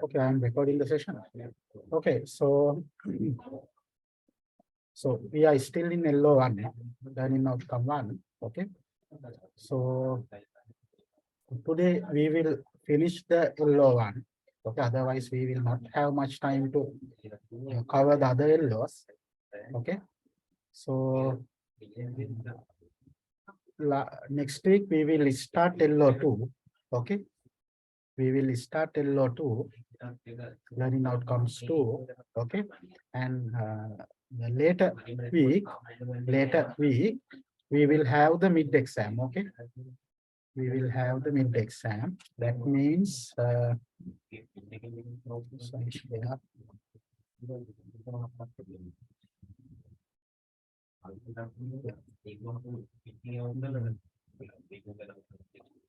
Okay, I'm recording the session. Okay, so we are still in LO1, learning outcome 1. Okay, so today we will finish the LO1. Okay, otherwise we will not have much time to cover the other LOs. Okay, so next week we will start LO2. Okay, we will start LO2, learning outcomes 2. Okay, and the later week we will have the mid exam. Okay, we will have the mid exam. That means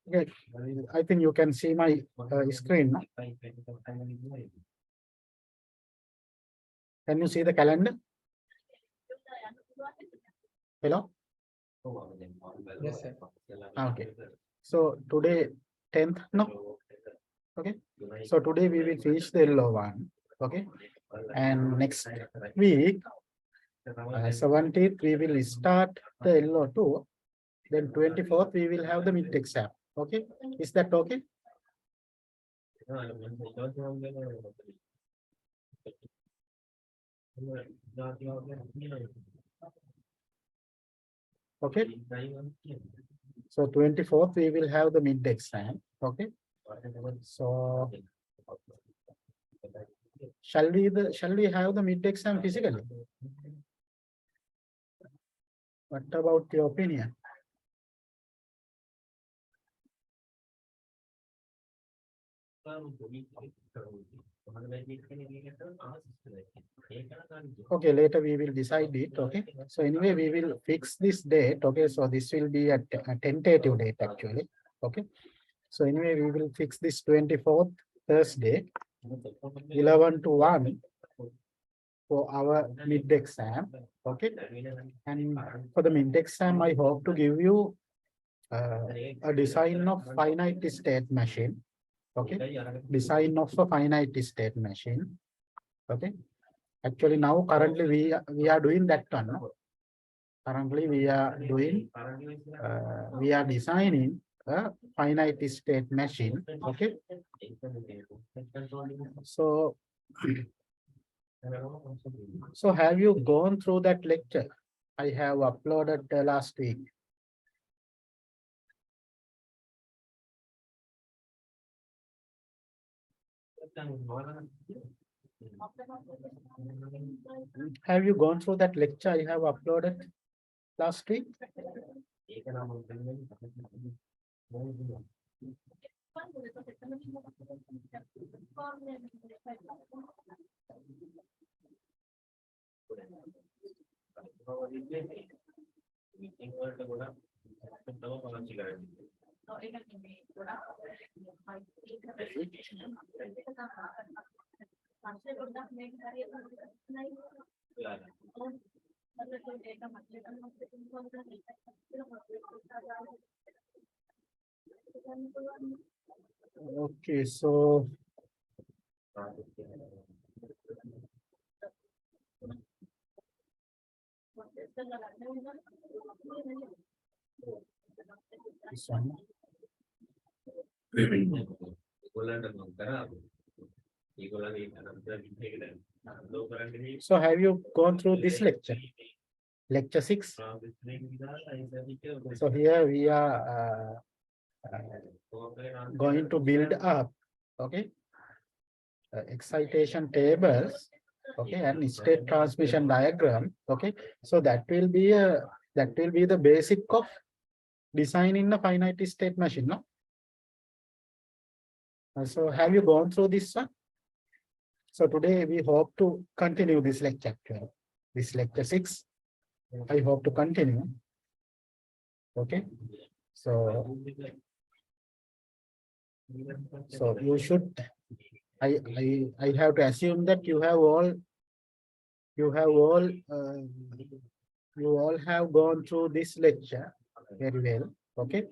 okay, I think you can see my screen. No? Can you see the calendar? Hello? Yes, sir. Okay. So today 10th, no? Okay. So today we will finish the LO1. Okay. And next week, 17th, we will start the LO2. Then 24th, we will have the mid exam. Okay. Is that okay? Okay. So 24th, we will have the mid exam. Okay. So shall we have the mid exam physically? What about your opinion? Okay, later we will decide it. Okay, so anyway, we will fix this date. Okay, so this will be a tentative date actually. Okay, so anyway, we will fix this 24th Thursday, 11 to 1 for our mid exam. Okay, and for the mid exam, I hope to give you a design of finite state machine. Okay, design of a finite state machine. Okay, actually now currently we are doing that one. No? Currently we are doing we are designing a finite state machine. Okay, so have you gone through that lecture I have uploaded last week? Have you gone through that lecture I have uploaded last week? Okay, so this one. So have you gone through this lecture? Lecture 6. So here we are going to build up, okay, excitation tables, okay, and state transmission diagram, okay. So that will be the basic of designing a finite state machine, no? So have you gone through this one? So today we hope to continue this lecture, this lecture 6. I hope to continue. Okay. So you should. I have to assume that you all have gone through this lecture very well. Okay.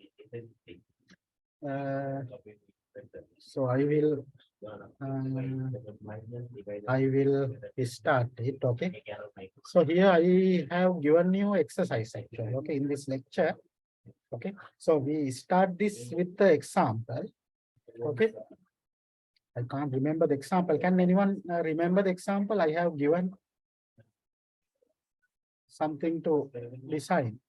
So I will I will start it. Okay. So here I have given you exercise actually. Okay, in this lecture. Okay. So we start this with the example. Okay. I can't remember the example. Can anyone remember the example? I have given something to design.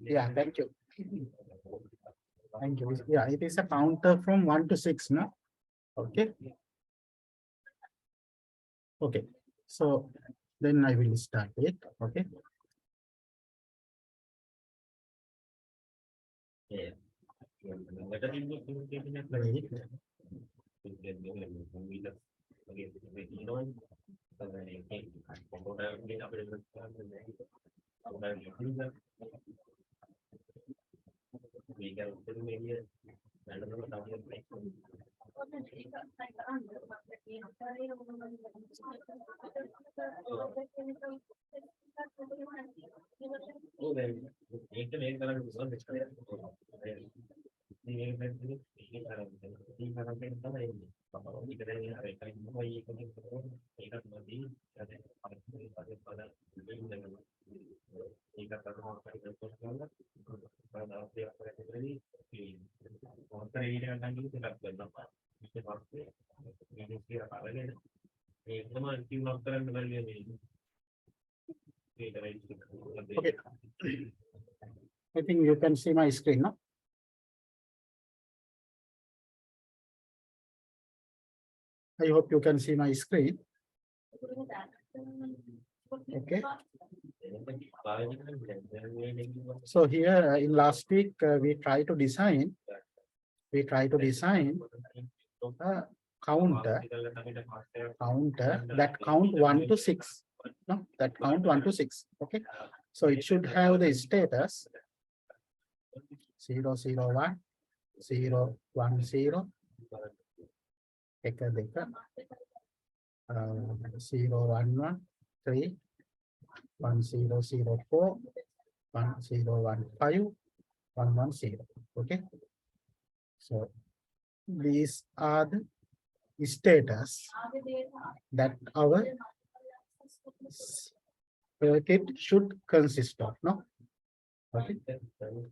Yeah, thank you. Thank you. Yeah, it is a counter from 1 to 6, no? Okay. Okay. So then I will start it. Okay. Wait. Okay. I think you can see my screen, no? I hope you can see my screen. Okay. So here in last week we try to design a counter that count 1 to 6. No, that count 1 to 6. Okay. So it should have the status 0, 0, 1, 0, 1, 0, 0, 1, 1, 3, 1, 0, 0, 4, 1, 0, 1, 5, 1, 1, 0. Okay. So these are the status that our circuit should consist of. No. Okay.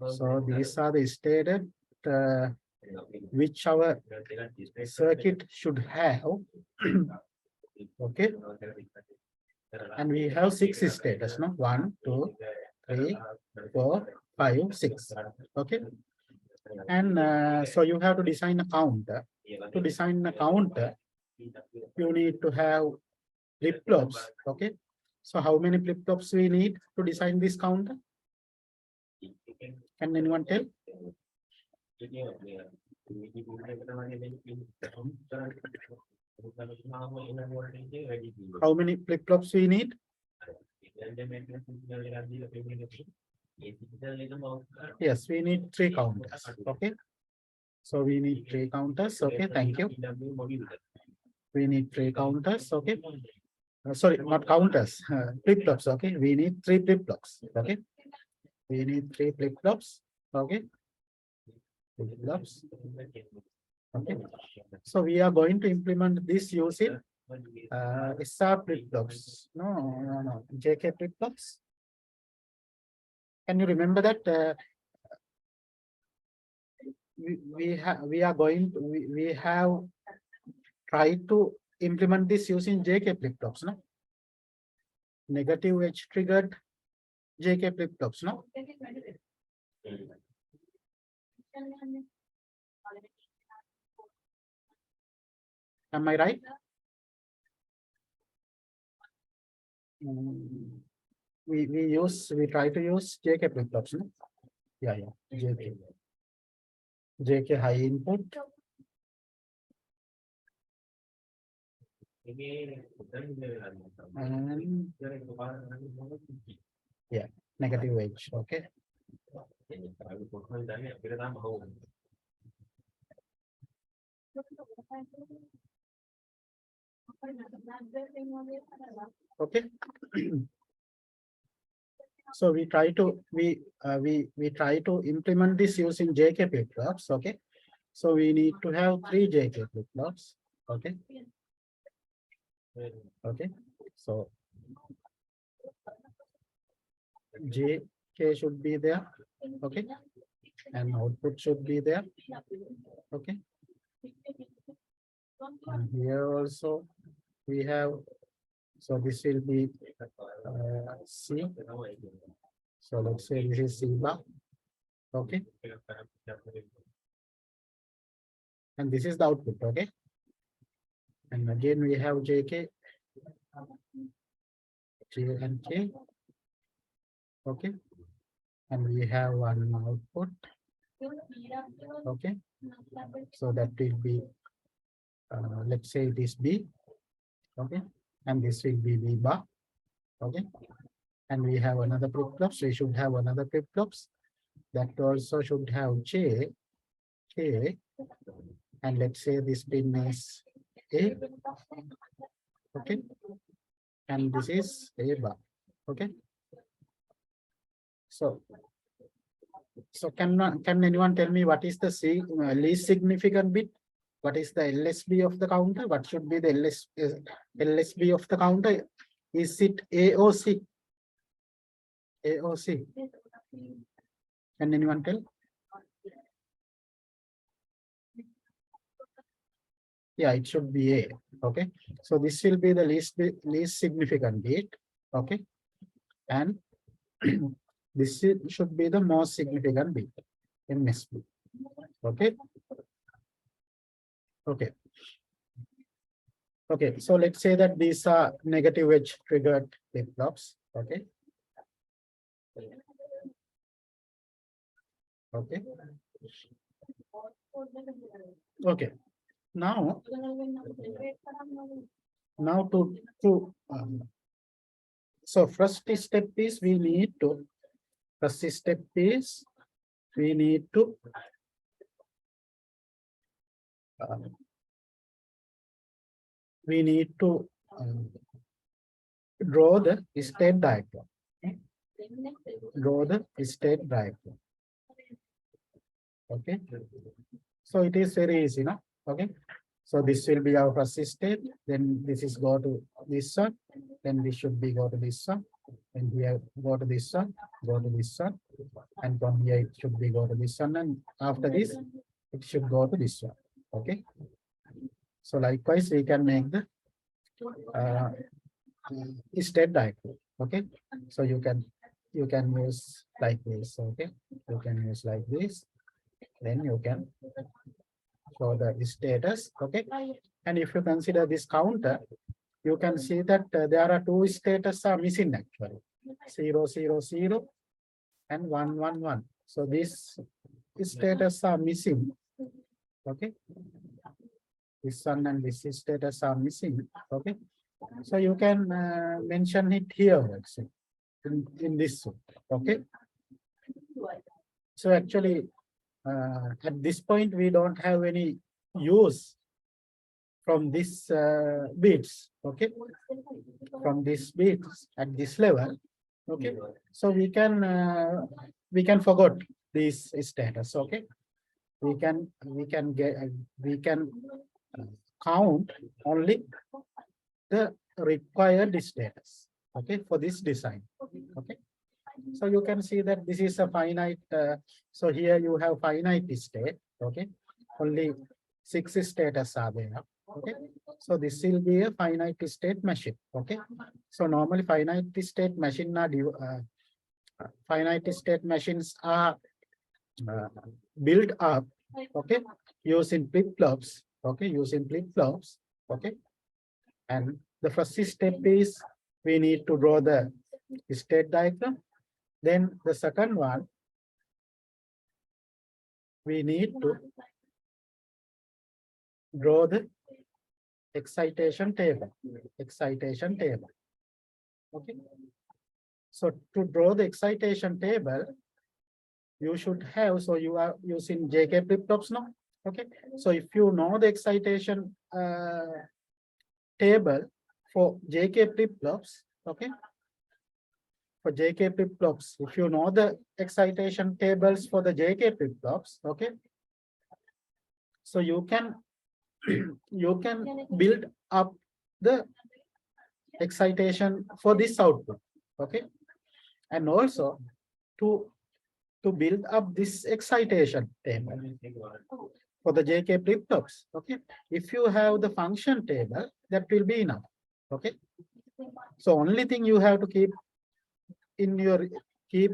So these are the stated which our circuit should have. Okay. And we have 6 status, no? 1, 2, 3, 4, 5, 6. Okay. And so you have to design a counter. To design a counter, you need to have flip-flops. Okay. So how many flip-flops we need to design this counter? Can anyone tell? How many flip-flops we need? Yes, we need 3 counters. Okay. So we need 3 counters. Okay, thank you. We need 3 counters. Okay. Sorry, not counters. Flip-flops. Okay. We need 3 flip-flops. Okay. We need 3 flip-flops. Okay. Flip-flops. Okay. So we are going to implement this using SR flip-flops. No. JK flip-flops. Can you remember that we have tried to implement this using JK flip-flops, no? Negative edge triggered JK flip-flops, no? Am I right? We try to use JK flip-flops, no? Yeah, JK high input. And yeah, negative edge. Okay. Okay. So we try to we try to implement this using JK flip-flops. Okay. So we need to have 3 JK flip-flops. Okay. Okay. So JK should be there. Okay. And output should be there. Okay. And here also we have, so this will be C. So let's say this is C bar. Okay. And this is the output. Okay. And again we have JK, J and K. Okay. And we have one output. Okay. So that will be, let's say it is B. Okay. And this will be B bar. Okay. And we have another flip-flops. We should have another flip-flops. That also should have J, K. And let's say this pin is A. Okay. And this is A bar. Okay. So can anyone tell me what is the least significant bit? What is the LSB of the counter? What should be the LSB of the counter? Is it A or C? A or C? Can anyone tell? Yeah, it should be A. Okay. So this will be the least significant bit. Okay. And this should be the most significant bit in MSB. Okay. Okay. Okay. So let's say that these are negative edge triggered flip-flops. Okay. Okay. Okay. Now so first step is we need to draw the state diagram. Draw the state diagram. Okay. So it is very easy, no? Okay. So this will be our first state. Then this is go to this one. Then this should be go to this one. And here go to this one. Go to this one. And from here it should be go to this one. And after this, it should go to this one. Okay. So likewise, we can make the state diagram. Okay. So you can use like this. Okay. You can use like this. Then you can show the status. Okay. And if you consider this counter, you can see that there are 2 status are missing actually. 0, 0, 0 and 1, 1, 1. So these status are missing. Okay. This one and this status are missing. Okay. So you can mention it here also in this one. Okay. So actually at this point we don't have any use from this bits. Okay. From these bits at this level. Okay. So we can forget this status. Okay. We can count only the required status. Okay. For this design. Okay. So you can see that this is a finite. So here you have finite state. Okay. Only 6 status are there. Okay. So this will be a finite state machine. Okay. So normally finite state machine are finite state machines are built up. Okay. Using flip-flops. Okay. Using flip-flops. Okay. And the first step is we need to draw the state diagram. Then the second one, we need to draw the excitation table. Excitation table. Okay. So to draw the excitation table, you should have, so you are using JK flip-flops now. Okay, so if you know the excitation table for JK flip-flops, okay, for JK flip-flops, if you know the excitation tables for the JK flip-flops, okay, so you can you can build up the excitation for this output, okay, and also to build up this excitation table for the JK flip-flops, okay. If you have the function table, that will be enough, okay. So only thing you have to keep in your keep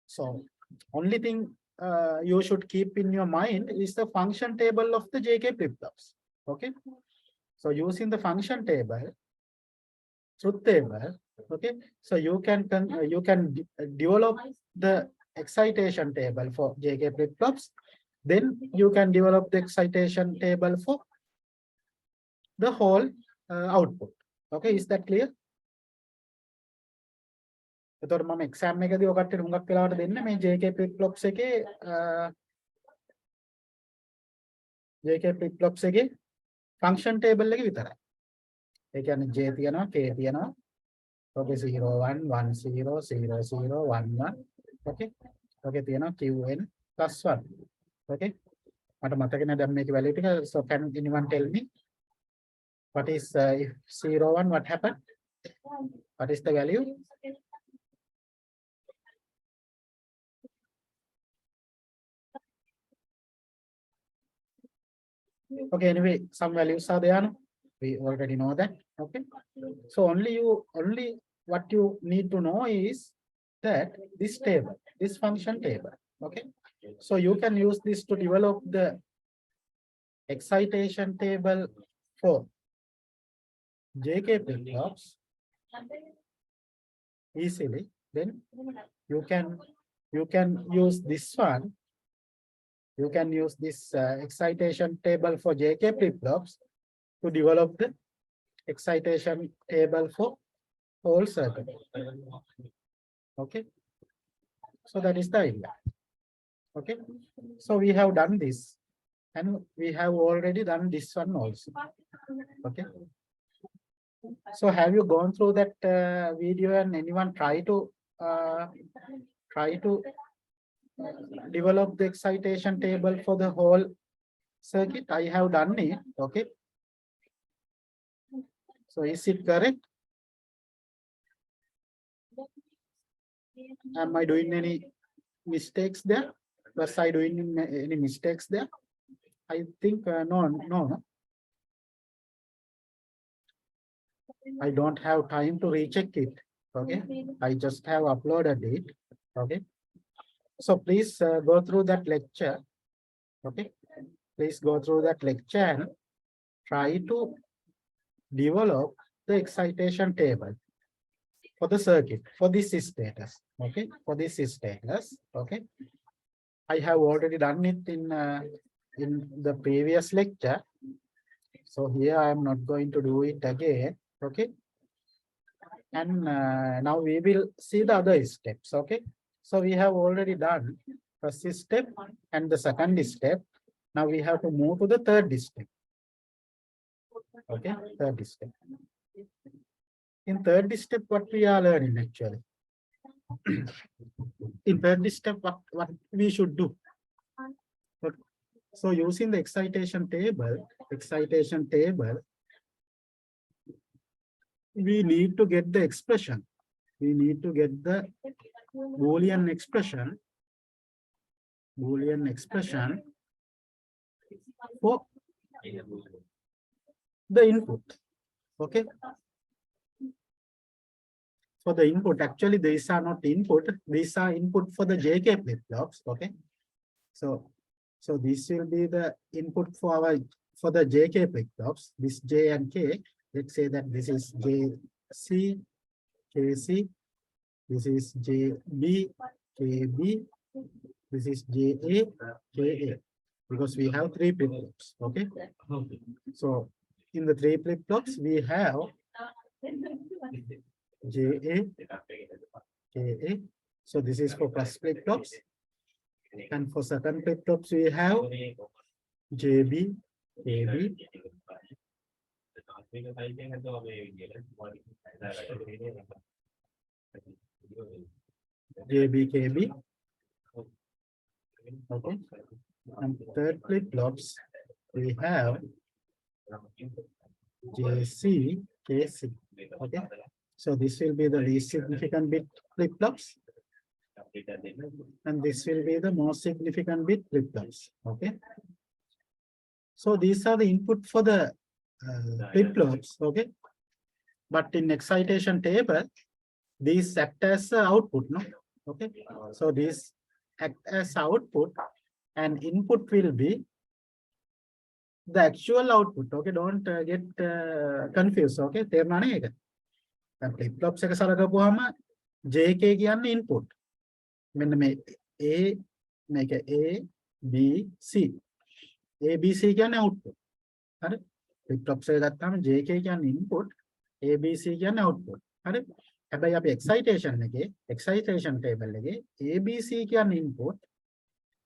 so only thing you should keep in your mind is the function table of the JK flip-flops, okay. So using the function table, truth table, okay, so you can develop the excitation table for JK flip-flops, then you can develop the excitation table for the whole output, okay. Is that clear? එතකොට මම exam එකදී ඔයගොල්ලන්ට හුඟක් වෙලාවට දෙන්නේ මේ JK flip-flops එකේ JK flip-flops එකේ function table එක විතරයි. ඒ කියන්නේ J තියෙනවා, K තියෙනවා. Okay 0 1 1 0 0 0 1 1. Okay. Okay තියෙනවා QN plus 1. Okay. මට මතක නෑ දැන් මේකේ value ටික. So can anyone tell me what is if 0 1 what happened? What is the value? Okay, anyway, some values are there. We already know that. Okay. So only what you need to know is that this table, this function table. Okay. So you can use this to develop the excitation table for JK flip-flops easily. Then you can use this one. You can use this excitation table for JK flip-flops to develop the excitation table for whole circuit. Okay. So that is the idea. Okay. So we have done this and we have already done this one also. Okay. So have you gone through that video and anyone try to develop the excitation table for the whole circuit? I have done it. Okay. So is it correct? Am I doing any mistakes there? Was I doing any mistakes there? I think no. I don't have time to recheck it. Okay. I just have uploaded it. Okay. So please go through that lecture. Okay. Please go through that lecture and try to develop the excitation table for the circuit, for this status. Okay. For this status. Okay. I have already done it in the previous lecture. So here I am not going to do it again. Okay. And now we will see the other steps. Okay. So we have already done first step and the second step. Now we have to move to the third step. Okay, third step. In third step, what we are learning actually? In third step, what we should do? Okay. So using the excitation table, we need to get the expression. We need to get the Boolean expression for the input. Okay. For the input, actually these are not input, these are input for the JK flip-flops. Okay. So this will be the input for the JK flip-flops, this J and K. Let's say that this is JC, KC, this is JB, KB, this is JA, KA, because we have three flip-flops. Okay. So in the three flip-flops, we have JA, KA. So this is for plus flip-flops. And for second flip-flops, we have JB, KB, JB, KB. Okay. And third flip-flops, we have JC, KC. Okay. So this will be the least significant bit flip-flops. And this will be the most significant bit flip-flops. Okay. So these are the input for the flip-flops. Okay. But in excitation table, these act as output, no? Okay. So these act as output and input will be the actual output. Okay. Don't get confused. Okay. තේරුණානේ ඒක. දැන් flip flops එක සලකපුවාම JK කියන්නේ input. මෙන්න මේ A මේක A B C. A B C කියන්නේ output. හරි? flip flops එක ගත්තාම JK කියන්නේ input, A B C කියන්නේ output. හරි? හැබැයි අපි excitation එකේ excitation table එකේ A B C කියන්නේ input,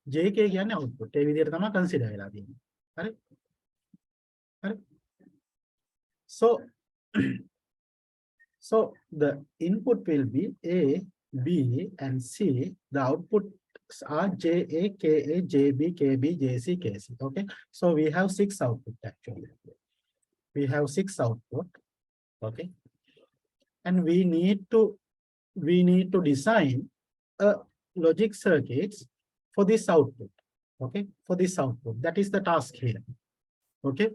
JK කියන්නේ output. ඒ විදිහට තමයි consider වෙලා තියෙන්නේ. හරි? හරි? So the input will be A, B, and C. The outputs are JA, KA, JB, KB, JC, KC. Okay. So we have 6 output actually. We have 6 output. Okay. And we need to design a logic circuits for this output. Okay. For this output. That is the task here. Okay.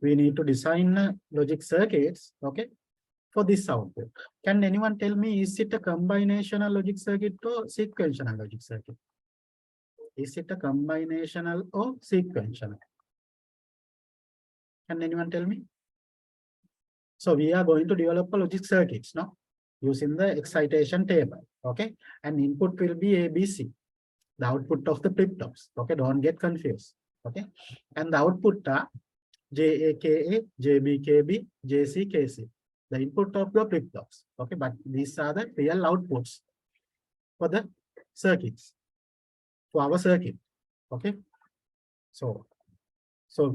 We need to design logic circuits. Okay. For this output. Can anyone tell me, is it a combinational logic circuit or sequential logic circuit? Is it a combinational or sequential? Can anyone tell me? So we are going to develop a logic circuits now using the excitation table. Okay. And input will be ABC, the output of the flip-flops. Okay. Don't get confused. Okay. And the output are JAKA, JBKB, JCKC. The input of the flip-flops. Okay, but these are the real outputs for the circuits, for our circuit. Okay, so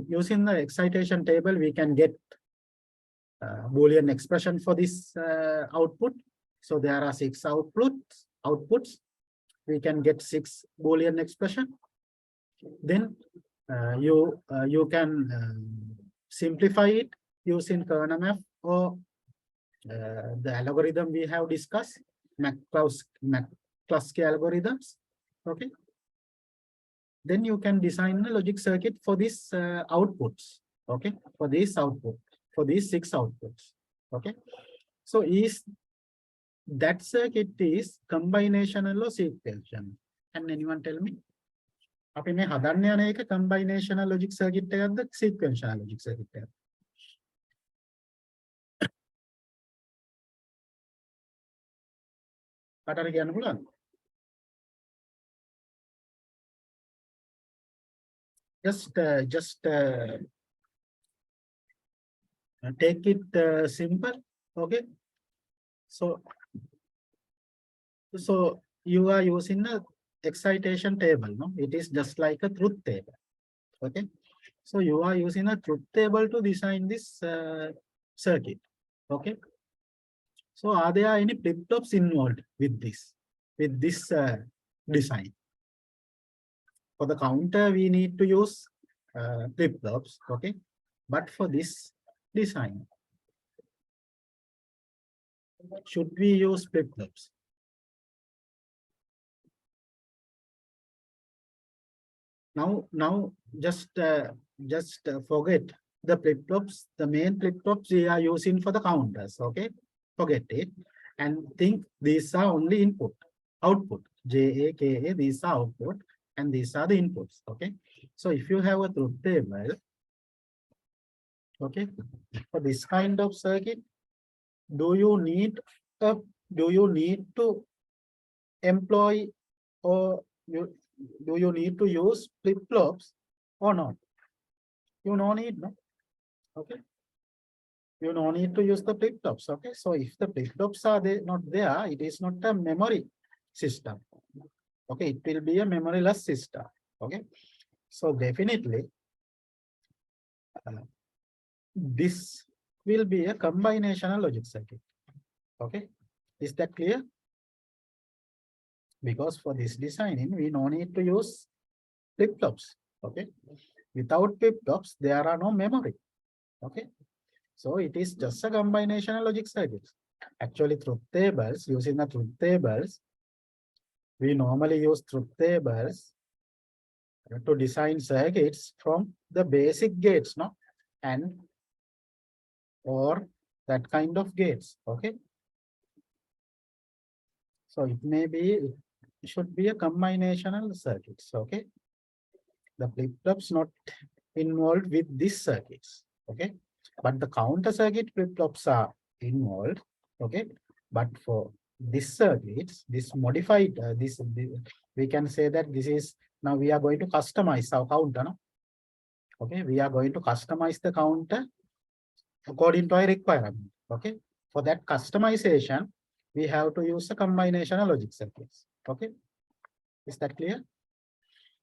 using the excitation table, we can get Boolean expression for this output. So there are 6 outputs. We can get 6 Boolean expression. Then you can simplify it using kernel map or the algorithm we have discussed, McCluskey algorithms. Okay. Then you can design a logic circuit for these outputs. Okay. For this output, for these 6 outputs. Okay. So is that circuit is combinational or sequential? Can anyone tell me? අපි මේ හදන්න යන එක combinational logic circuit එකක්ද sequential logic circuit එකක්ද? කාටද කියන්න පුළුවන්? Just take it simple. Okay. So you are using a excitation table, no? It is just like a truth table. Okay. So you are using a truth table to design this circuit. Okay. So are there any flip-flops involved with this design? For the counter, we need to use flip-flops. Okay. But for this design, should we use flip-flops? Now just forget the flip-flops, the main flip-flops we are using for the counters. Okay, forget it and think these are only input, output, JA, KA, these are output and these are the inputs. Okay, so if you have a truth table, okay, for this kind of circuit, do you need to employ or do you need to use flip-flops or not? You no need, no? Okay. You no need to use the flip-flops. Okay. So if the flip-flops are not there, it is not a memory system. Okay, it will be a memoryless system. Okay, so definitely this will be a combinational logic circuit. Okay, is that clear? Because for this designing, we no need to use flip-flops. Okay, without flip-flops, there are no memory. Okay, so it is just a combinational logic circuit. Actually, truth tables, using the truth tables, we normally use truth tables to design circuits from the basic gates, no, and or that kind of gates. Okay, so it may be, it should be a combinational circuits. Okay, the flip-flops not involved with these circuits. Okay, but the counter circuit flip-flops are involved. Okay, but for this circuits, this modified, we can say that this is, now we are going to customize our counter. No? Okay, we are going to customize the counter according to our requirement. Okay, for that customization, we have to use a combinational logic circuits. Okay, is that clear?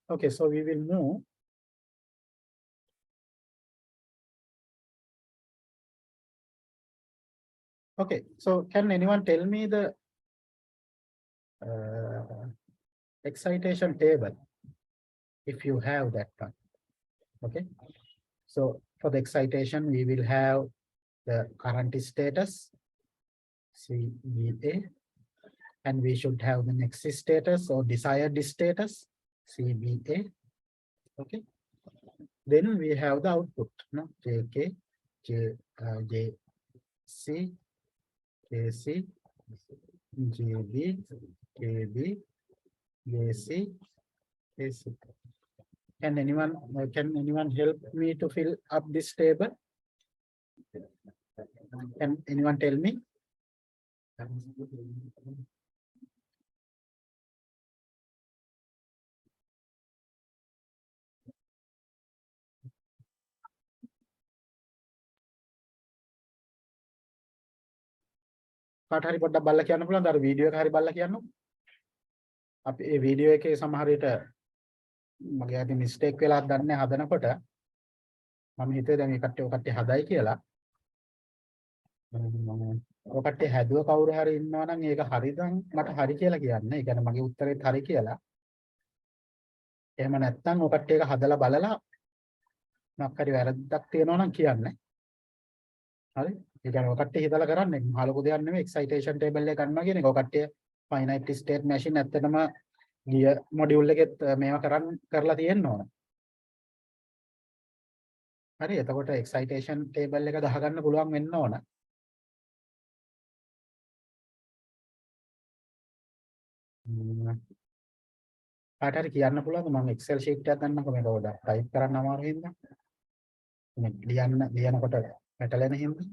Okay, so we will move. Okay, so can anyone tell me the excitation table if you have that one? Okay, so for the excitation, we will have the current status, CVA, and we should have the next status or desired status, CBA. Okay, then we have the output, no, JK, JC, KC, GB, KB, JC, KC. Can anyone help me to fill up this table? Can anyone tell me? කාට හරි පොඩ්ඩක් බලලා කියන්න පුළුවන්ද? අර video එක හරි බලලා කියන්න. අපි මේ වීඩියෝ එකේ සමහර විට මගේ අද මිස්ටේක් වෙලා දන්නේ හදනකොට මම හිතුවේ දැන් මේ කට්ටිය හදයි කියලා. ඔය කට්ටිය හැදුව කවුරු හරි ඉන්නවා නම් ඒක හරිද මට හරි කියලා කියන්න. ඒ කියන්නේ මගේ උත්තරේත් හරි කියලා. එහෙම නැත්නම් ඔය කට්ටිය එක හදලා බලලා මොකක් හරි වැරද්දක් තියෙනවා නම් කියන්න. හරි? ඒ කියන්නේ ඔය කට්ටිය හිතලා කරන්නේ මහ ලොකු දෙයක් නෙමෙයි excitation table එක ගන්නවා කියන එක. ඔය කට්ටිය finite state machine ඇත්තටම ගිය මොඩියුල් එකෙත් මේවා කරලා තියෙන්න ඕන. හරි, එතකොට excitation table එක ගහගන්න පුළුවන් වෙන්න ඕන. කාට හරි කියන්න පුළුවන්ද මම Excel sheet එකක් ගන්නකො මේක ඔය ටයිප් කරන්න අමාරු හින්දා. මේ ලියනකොට පැටලෙන හින්දා.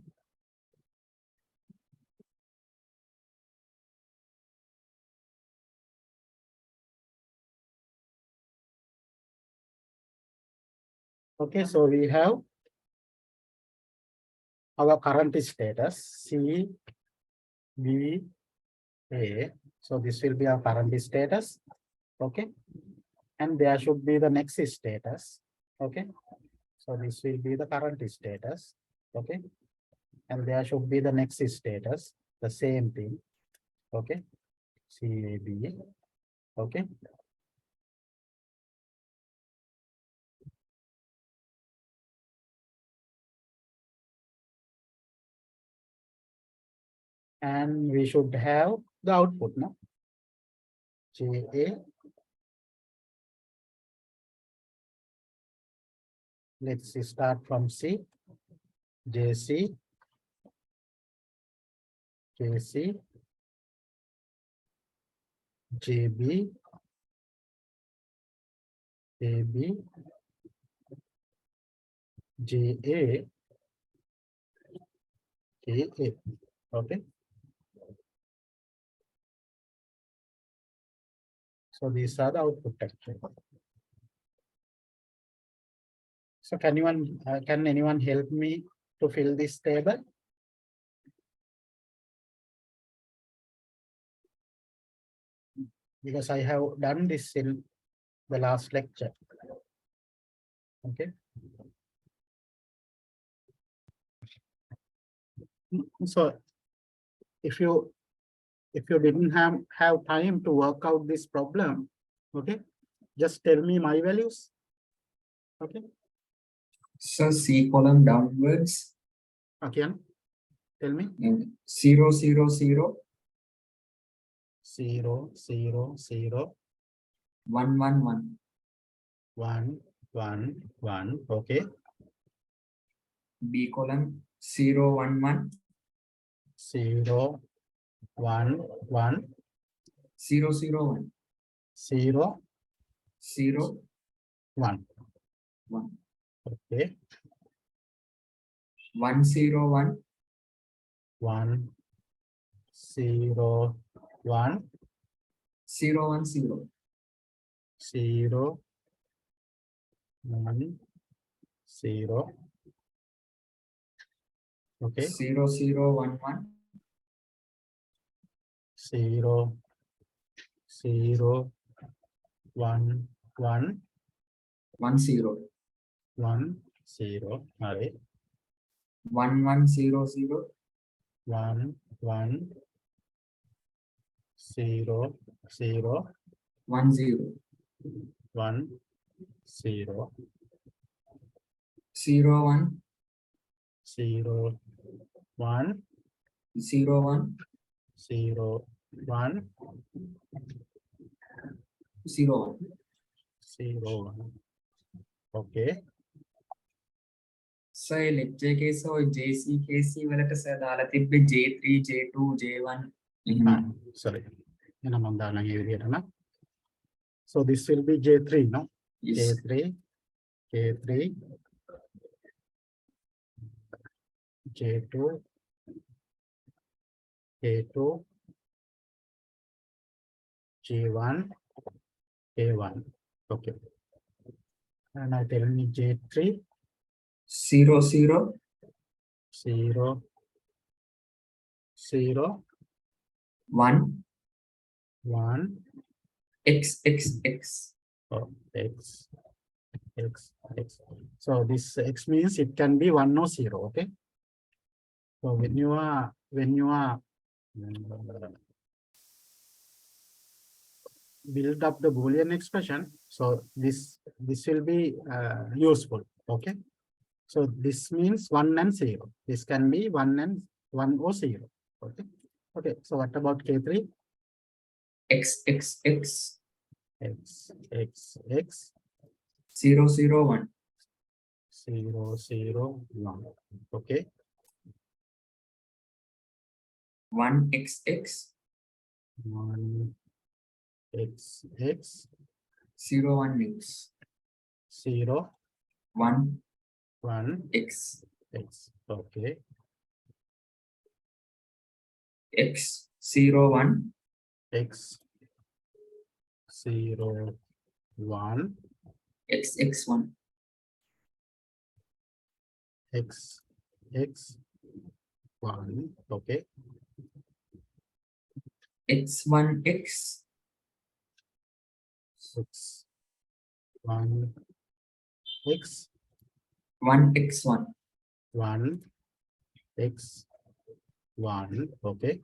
Okay, so we have our current status C, B, A. So this will be our current status. Okay, and there should be the next status. Okay, so this will be the current status. Okay, and there should be the next status, the same thing. Okay, CAB. Okay. And we should have the output, no? JA. Let's start from C, JC, KC, JB, AB, JA, KA. Okay. So these are the output actually. So can anyone help me to fill this table? because I have done this in the last lecture. Okay. So if you didn't have time to work out this problem, okay, just tell me my values. Okay. So C column downwards. Again, tell me. 0, 0, 0. 0, 0, 0. 1, 1, 1. 1, 1, 1. Okay. B column 0, 1, 1. 0, 1, 1. 0, 0, 1. 0, 0, 1. 1. Okay. 1, 0, 1. 1, 0, 1. 0, 1, 0. 0, 1, 0. Okay. 0, 0, 1, 1. 0, 0, 1, 1. 1, 0. 1, 0. All right. 1, 1, 0, 0. 1, 1, 0, 0. 1, 0. 1, 0. 0, 1. 0, 1. 0, 1. 0, 1. 0, 1. 0, 1. Okay. So lecture case or JCKC වලට sir දාලා තිබ්බේ J3 J2 J1 එහෙම. Sorry. So this will be J3, no? Yes. J3, J3, J2, K2, J1, K1. Okay. And I tell me J3, 0, 0. 0, 0, 1. 1. X, X, X. Oh, X, X, X. So this X means it can be 1 or 0. Okay. So when you are build up the Boolean expression, so this will be useful. Okay. So this means 1 and 0. This can be 1 or 0. Okay. Okay. So what about K3? X, X, X. X, X, X. 0, 0, 1. 0, 0, 1. Okay. 1, X, X. 1, X, X. 0, 1, X. 0, 1, 1, X. X. Okay. X, 0, 1. X, 0, 1. X, X, 1. X, X, 1. Okay. X, 1, X. X, 1, X. 1, X, 1. 1, X, 1. Okay.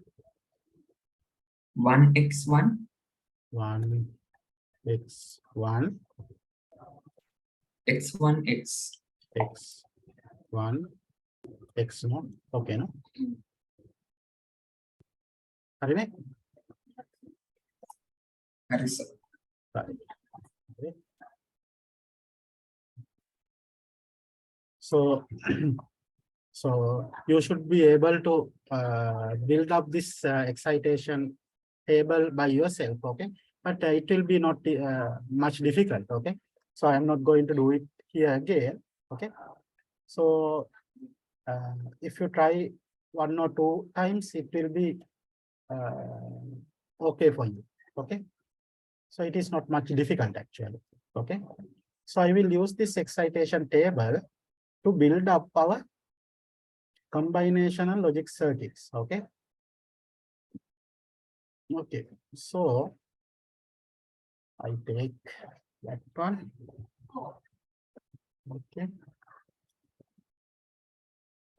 1, X, 1. 1, X, 1. X, 1, X. X, 1, X, no. Okay, no? Right. Hurry, sir. Right. Okay. So, so you should be able to build up this excitation table by yourself, okay? But it will be not much difficult, okay? So I'm not going to do it here again, okay? So if you try 1 or 2 times, it will be okay for you, okay? So it is not much difficult actually, okay? So I will use this excitation table to build up our combinational logic circuits, okay? Okay, so I take that one. Okay.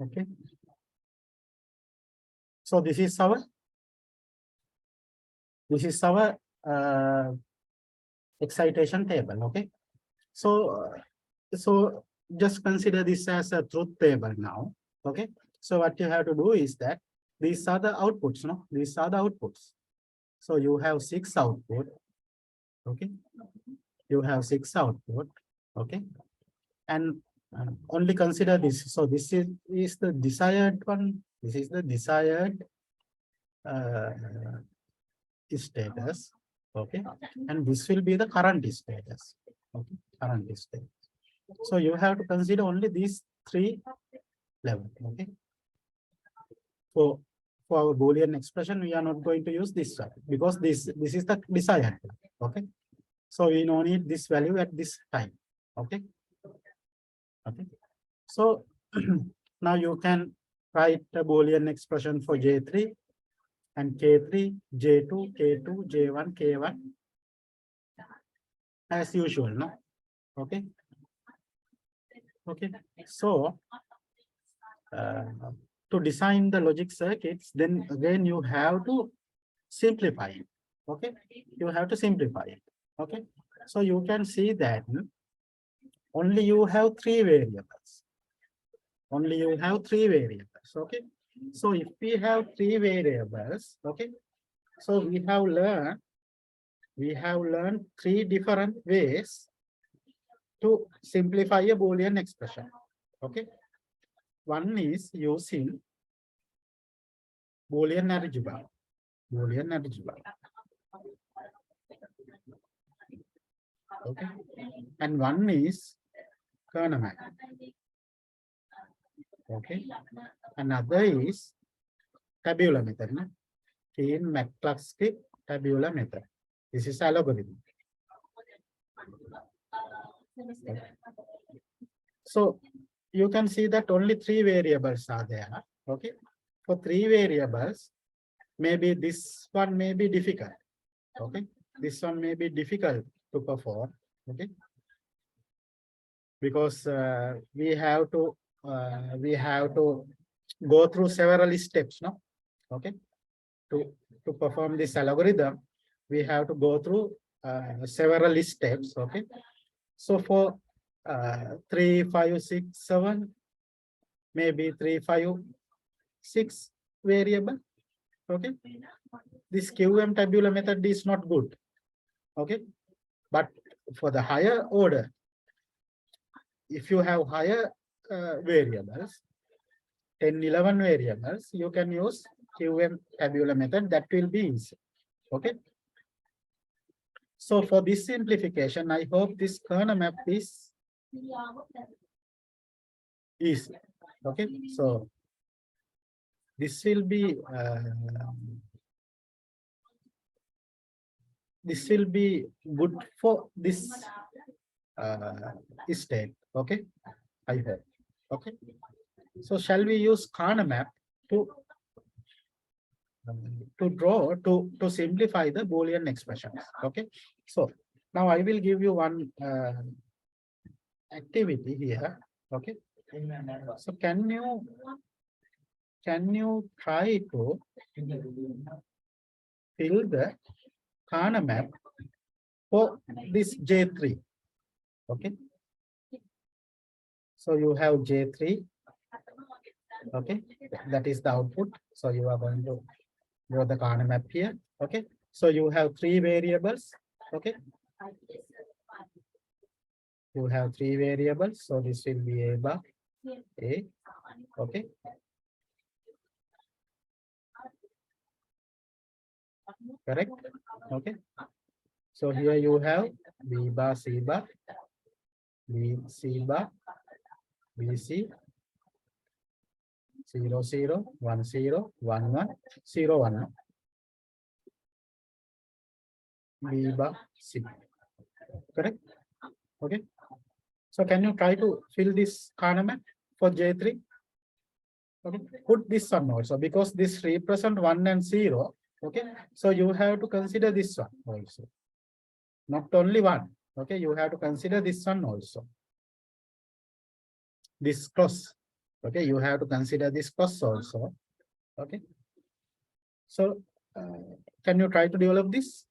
Okay. So this is our excitation table. Okay. So so just consider this as a truth table now. Okay. So what you have to do is that these are the outputs. No, these are the outputs. So you have 6 output. Okay. You have 6 output. Okay. And only consider this. So this is the desired one. This is the desired status. Okay. And this will be the current status. Okay. Current status. So you have to consider only these 3 levels. Okay. For our Boolean expression, we are not going to use this one because this is the desired one. Okay. So we don't need this value at this time. Okay. Okay. So now you can write a Boolean expression for J3 and K3, J2, K2, J1, K1 as usual, no? Okay. Okay. So to design the logic circuits, then again you have to simplify it. Okay. You have to simplify it. Okay. So you can see that only you have 3 variables. Only you have 3 variables. Okay. So if we have 3 variables, okay. So we have learned 3 different ways to simplify a Boolean expression. Okay. One is using Boolean algebra. Boolean algebra. Okay. And one is kernel map. Okay. Another is tabular method. No? In McCluskey tabular method. This is algorithm. Okay. So you can see that only 3 variables are there. Okay. For 3 variables, maybe this one may be difficult. Okay. This one may be difficult to perform. Okay. Because we have to go through several steps, no? Okay. To perform this algorithm, we have to go through several steps. Okay. So for 3, 5, 6, 7, maybe 3, 5, 6 variable. Okay. This QM tabular method is not good. Okay. But for the higher order, if you have higher variables, 10, 11 variables, you can use QM tabular method. That will be easy. Okay. So for this simplification, I hope this kernel map is easy. Okay. So this will be good for this state. Okay. I hope. Okay. So shall we use kernel map to simplify the Boolean expressions? Okay. So now I will give you one activity here. Okay. So can you try to fill the kernel map for this J3? Okay. So you have J3. Okay, that is the output. So you are going to draw the kernel map here. Okay. So you have 3 variables. Okay. You have 3 variables. So this will be A bar. A. Okay. Correct. Okay. So here you have B bar, C bar, B, C bar, B, C, 0, 0, 1, 0, 1, 1, 0, 1. B bar, C. Correct. Okay. So can you try to fill this kernel map for J3? Okay. Put this one also because this represent 1 and 0. Okay. So you have to consider this one also. not only one. Okay, you have to consider this one also. This cross. Okay, you have to consider this cross also. Okay. So can you try to develop this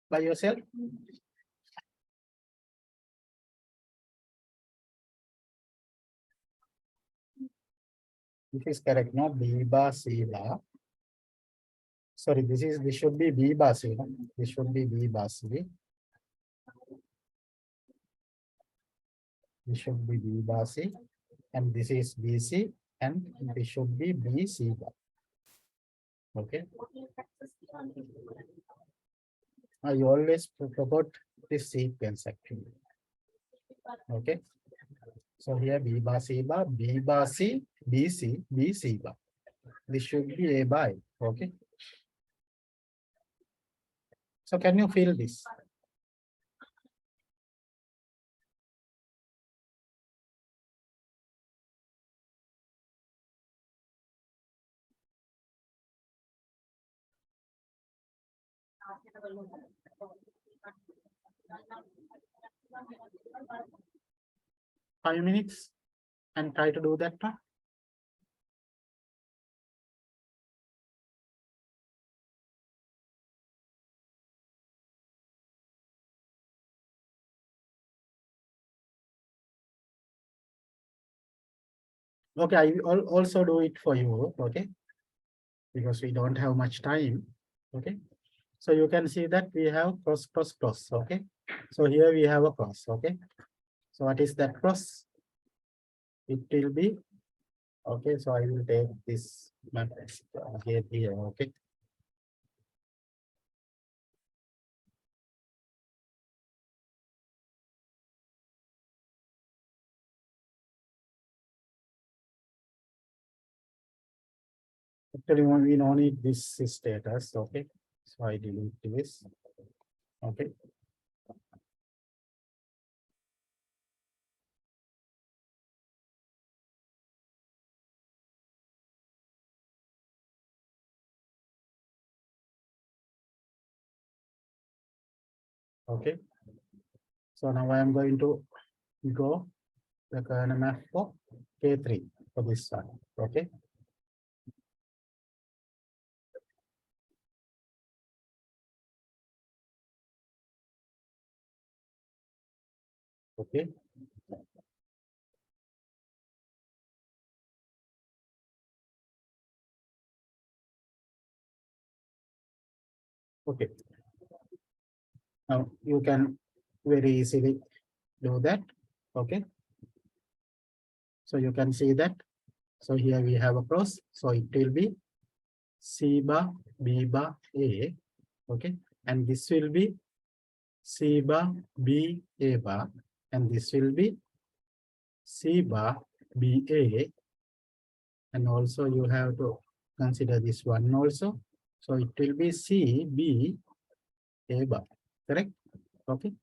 by yourself? This is correct, no? B bar C bar. Sorry, this should be B bar C. No? This should be B bar C. This should be B bar C, and this is BC, and this should be BC bar. Okay. I always forgot this sequence actually. Okay. So here B bar C bar, B bar C, BC, BC bar. This should be A by. Okay. So can you feel this? Five minutes and try to do that one. Okay, I will also do it for you. Okay, because we don't have much time. Okay, so you can see that we have cross, cross, cross. Okay, so here we have a cross. Okay, so what is that cross? It will be okay. So I will take this matrix here. Okay. Actually, we don't need this status. Okay, so I delete this. Okay. Okay. So now I am going to draw the kernel map for K3 for this one. Okay. Okay. Okay. Now you can very easily do that. Okay. So you can see that. So here we have a cross. So it will be C bar, B bar, A. Okay. And this will be C bar, B, A bar. And this will be C bar, B, A. And also you have to consider this one also. So it will be C, B, A bar. Correct? Okay.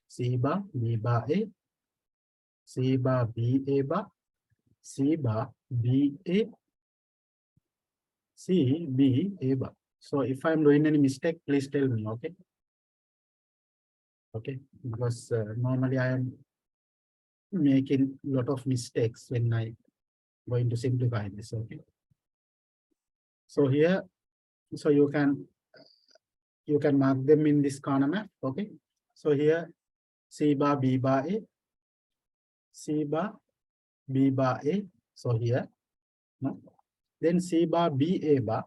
C bar, B bar, A. C bar, B, A bar. C bar, B, A. C, B, A bar. So if I'm doing any mistake, please tell me, okay? Okay, because normally I am making a lot of mistakes when I going to simplify this, okay? So here, so you can mark them in this corner map, okay? So here, C bar, B bar, A. C bar, B bar, A. So here, no? Then C bar, B, A bar.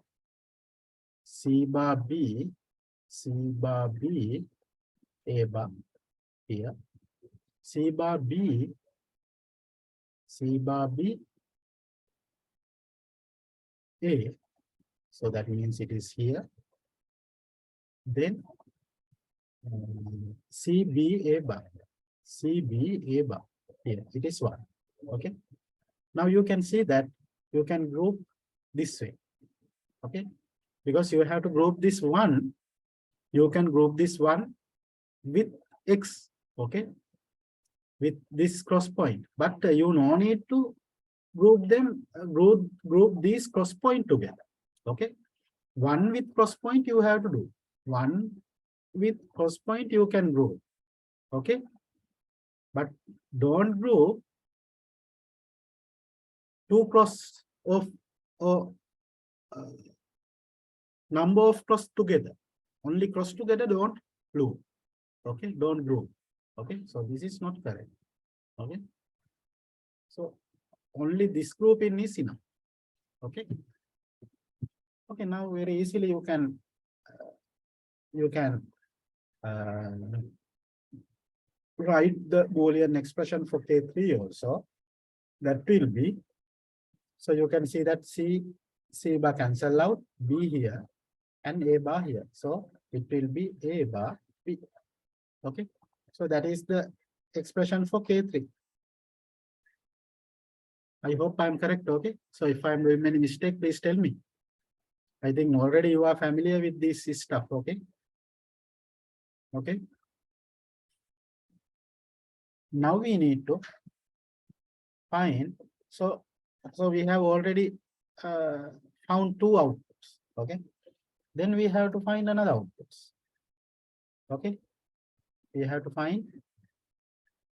C bar, B. C bar, B, A bar here. C bar, B. C bar, B, A. So that means it is here. Then C, B, A bar. C, B, A bar. Here, it is one. Okay. Now you can see that you can group this way. Okay. Because you have to group this one. You can group this one with X. Okay. With this cross point. But you no need to group them, group these cross point together. Okay. One with cross point you have to do. One with cross point you can group, okay, but don't group two cross of or number of cross together. Only cross together, don't group. Okay, don't group. Okay, so this is not correct. Okay, so only this group in is enough. Okay. Okay, now very easily you can uh, write the Boolean expression for K3 also. That will be, so you can see that C bar cancel out, B here and A bar here. So it will be A bar B. Okay, so that is the expression for K3. I hope I'm correct. Okay, so if I'm doing any mistake, please tell me. I think already you are familiar with this stuff. Okay. Okay. Now we need to find. So we have already found two outputs. Okay. Then we have to find another outputs. Okay. We have to find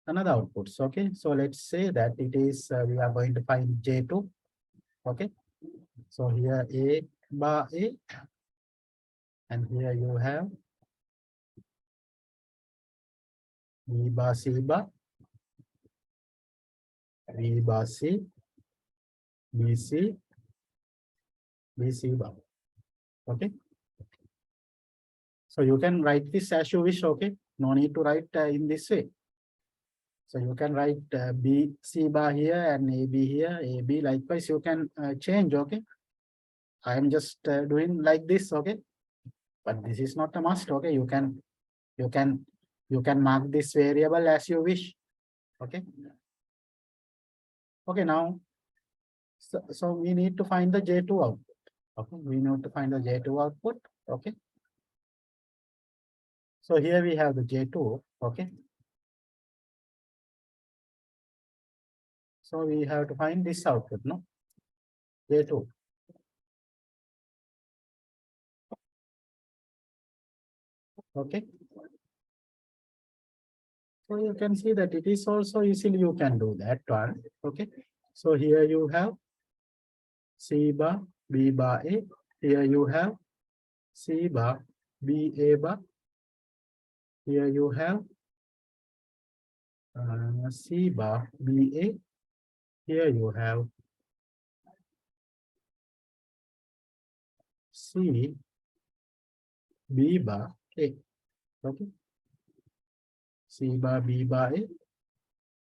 another outputs. Okay. So let's say that it is we are going to find J2. Okay. So here A bar A, and here you have B bar C bar, B bar C, BC, BC bar. Okay. So you can write this as you wish. Okay. No need to write in this way. So you can write B C bar here and AB here, AB likewise you can change. Okay. I am just doing like this. Okay. But this is not a must. Okay. You can mark this variable as you wish. Okay. Okay. Now, so we need to find the J2 output. Okay. We need to find the J2 output. Okay. So here we have the J2. Okay. So we have to find this output, no? J2. Okay. So you can see that it is also easily you can do that one. Okay. So here you have C bar, B bar A. Here you have C bar, B A bar. Here you have C bar, B A. Here you have C, B bar A. Okay. C bar, B bar A.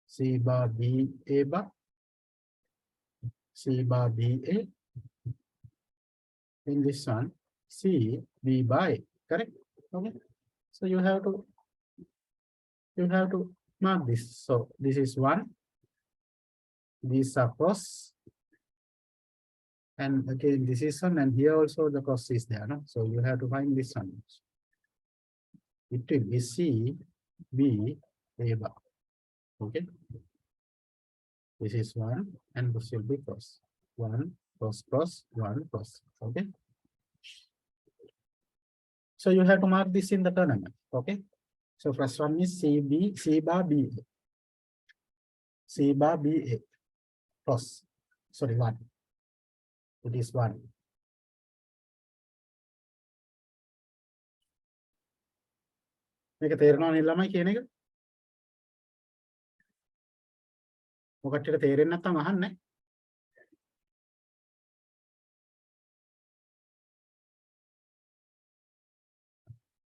C bar, B A bar. C bar, B A. In this one, C, B bar A. Correct? Okay. So you have to mark this. So this is one. These are cross. And again, this is one, and here also the cross is there. No? So you have to find this one. It will be C, B, A bar. Okay. This is one, and this will be cross. One, cross, cross, one, cross. Okay. So you have to mark this in the tournament. Okay. So first one is C bar B A. C bar B A. Cross. Sorry, one. It is one. මේක තේරෙනවද ළමයි කියන එක? මොකක්ද තේරෙන්නේ නැත්නම් අහන්නේ.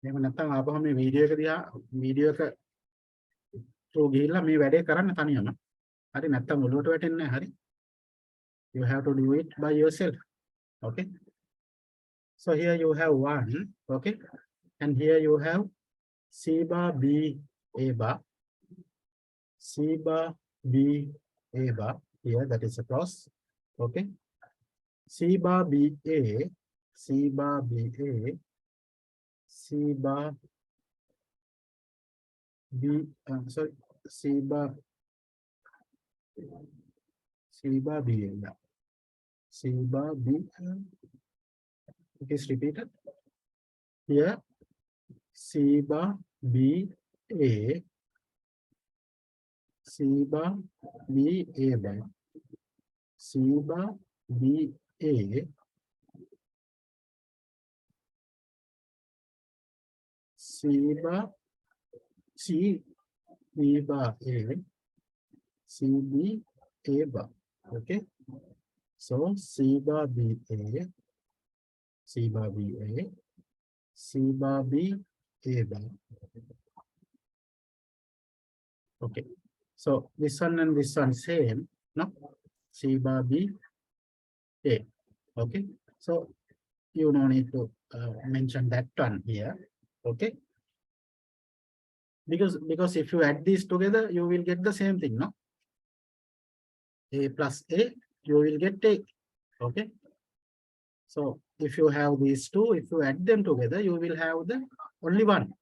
එහෙම නැත්නම් ආපහු මේ වීඩියෝ එක through ගිහිල්ලා මේ වැඩේ කරන්න තනියම. හරි නැත්නම් ඔළුවට වැටෙන්නේ නැහැ. හරි. You have to do it by yourself. Okay. So here you have one. Okay. And here you have C bar B A bar. C bar B A bar. Here that is a cross. Okay. C bar B A. C bar B A. C bar B. Sorry. C bar B A. Yeah. C bar B. It is repeated. Here C bar B A, C bar B A bar, C bar B A, C bar C B bar A, C B A bar. Okay. So C bar B A, C bar B A, C bar B A bar. Okay. So this one and this one same, no? C bar B A. Okay. So you no need to mention that one here. Okay. Because if you add these together, you will get the same thing, no? A plus A, you will get A. Okay. So if you have these two, if you add them together, you will have the only one.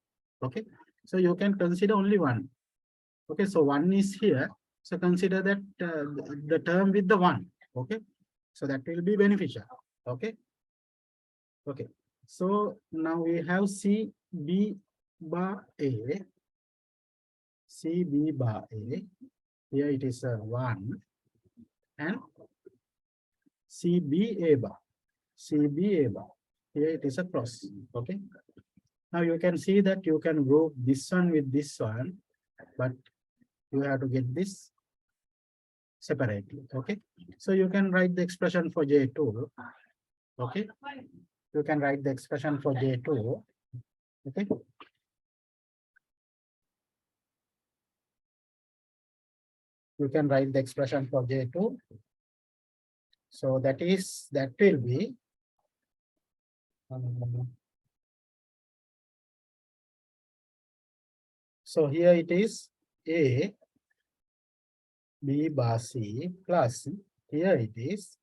Okay. So you can consider only one. Okay. So one is here. So consider that the term with the one. Okay. So that will be beneficial. Okay. Okay. So now we have C B bar A, C B bar A. Here it is a 1 and CBA bar. CBA bar. Here it is a cross. Okay. Now you can see that you can group this one with this one, but you have to get this separately. Okay. So you can write the expression for J2. Okay. You can write the expression for J2. Okay. You can write the expression for J2. So that will be so here it is A B bar C plus here it is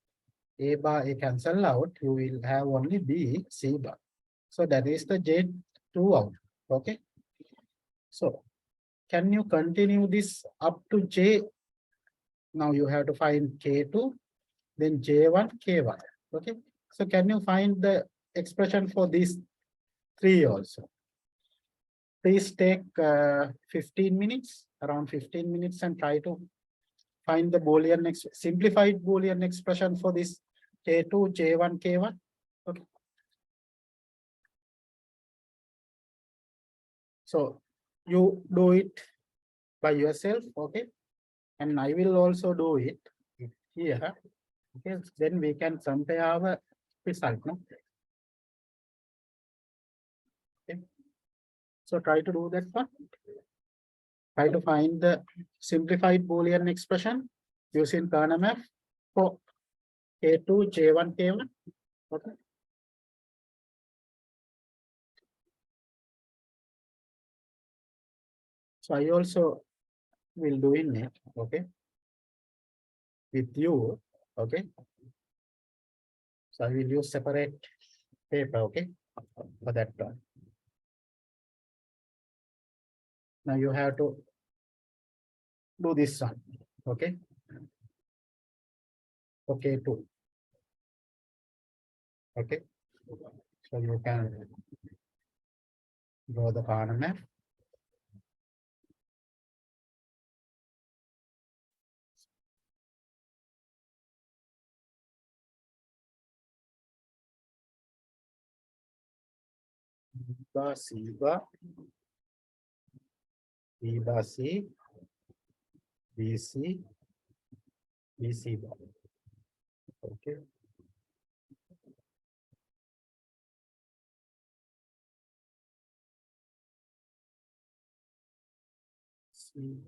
A bar A cancel out, you will have only B C bar. So that is the J2 out. Okay. So can you continue this up to J? Now you have to find K2, then J1, K1. Okay. So can you find the expression for these three also? Please take 15 minutes, around 15 minutes, and try to find the Boolean simplified Boolean expression for this K2, J1, K1. Okay. So you do it by yourself, okay? And I will also do it here. Okay, then we can compare our result. No? Okay. So try to do that one. Try to find the simplified Boolean expression using kernel map for K2, J1, K1. Okay. So I also will do in it, okay, with you, okay. So I will use separate paper, okay, for that one. Now you have to do this one, okay. Okay, too. Okay. So you can draw the corner map. bar C bar, B bar C, BC, BC bar. Okay. C.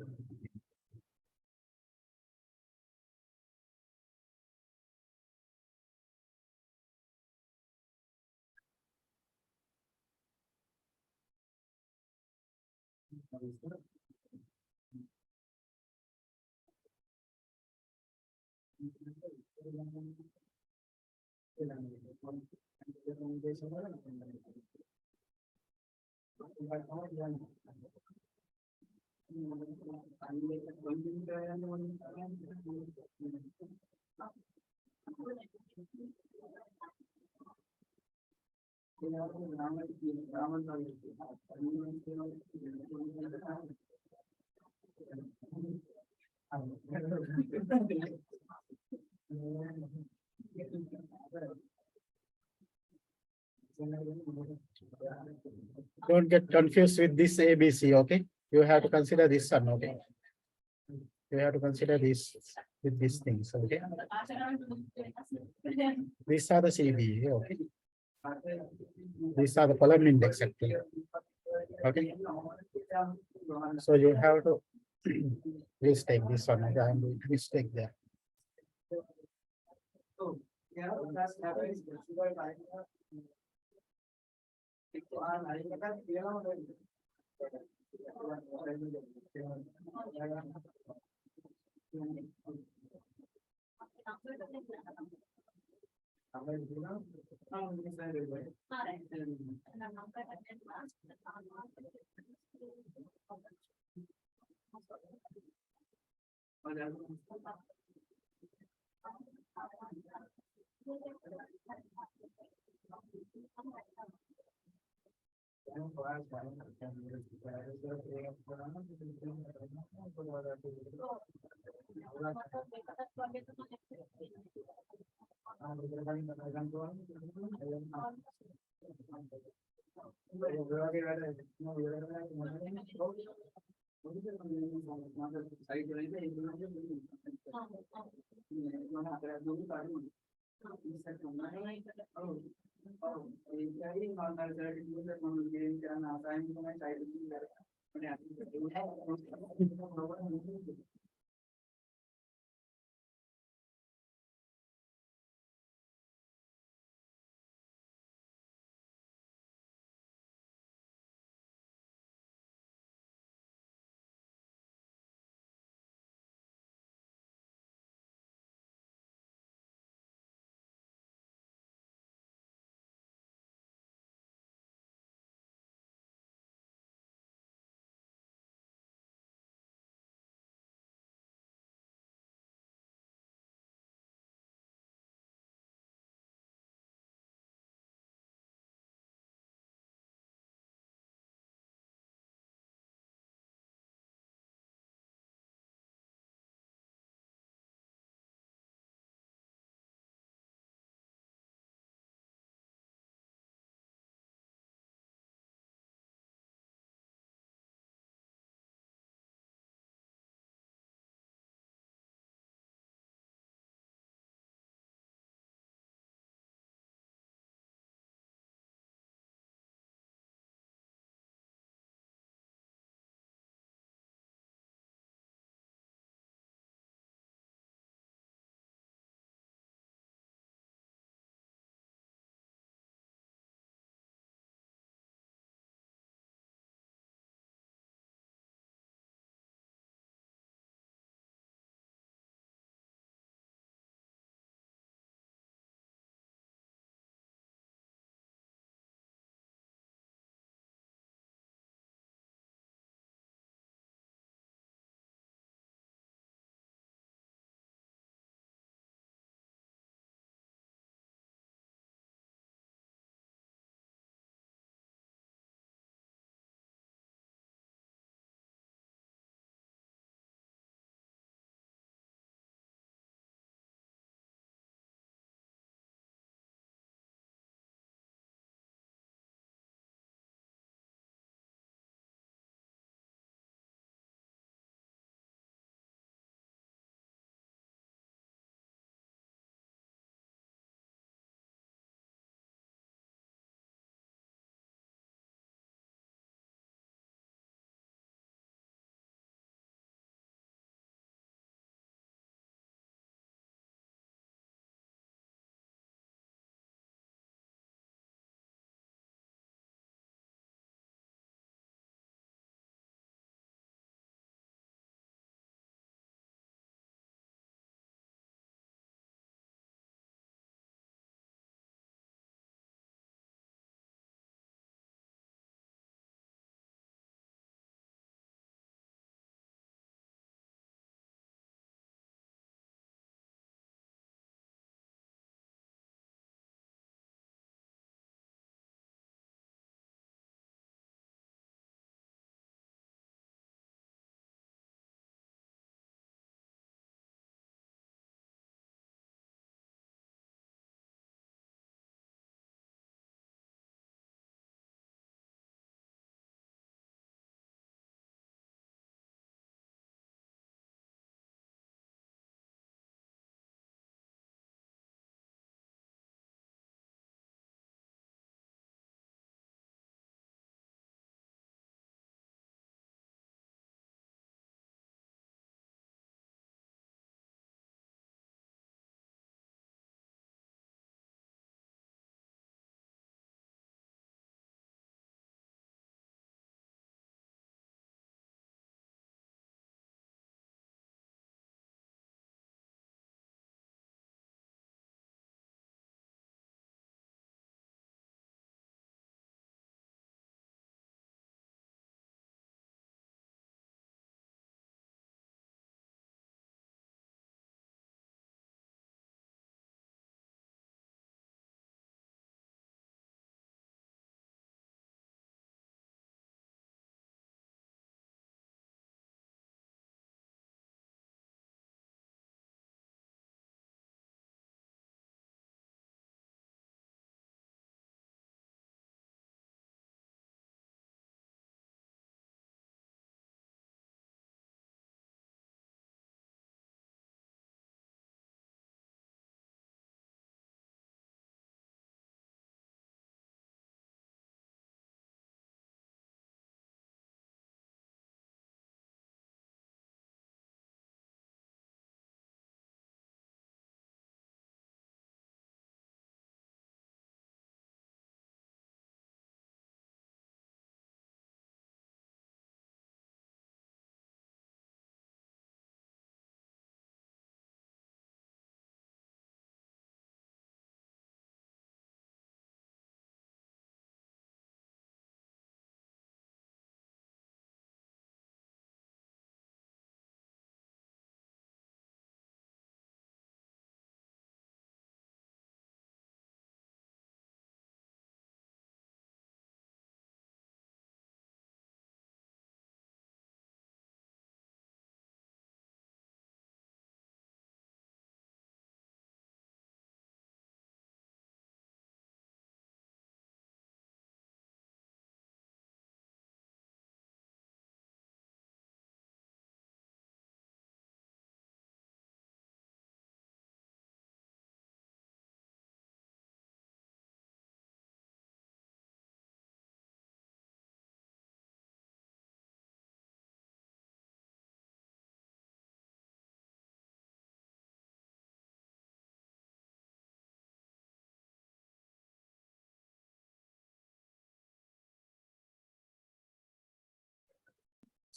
Don't get confused with this ABC, okay? You have to consider this one, okay? You have to consider this with these things, okay? These are the CB, okay? These are the column index actually. Okay. So you have to please take this one. Okay, I'm doing mistake there.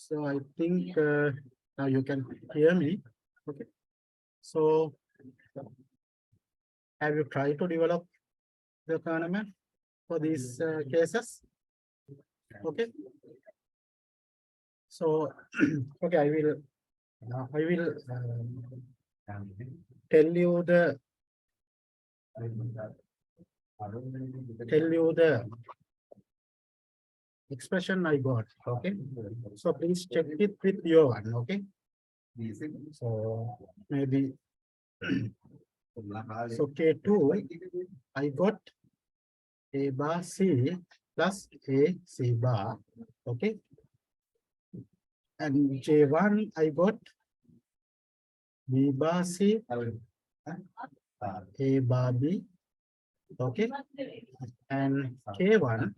So I think now you can hear me. Okay. So have you tried to develop the tournament for these cases? Okay. So okay, I will tell you the expression I got. Okay. So please check it with your one. Okay. So maybe so K2, I got A bar C plus A C bar. Okay. And J1, I got B bar C, A bar B. Okay. And K1,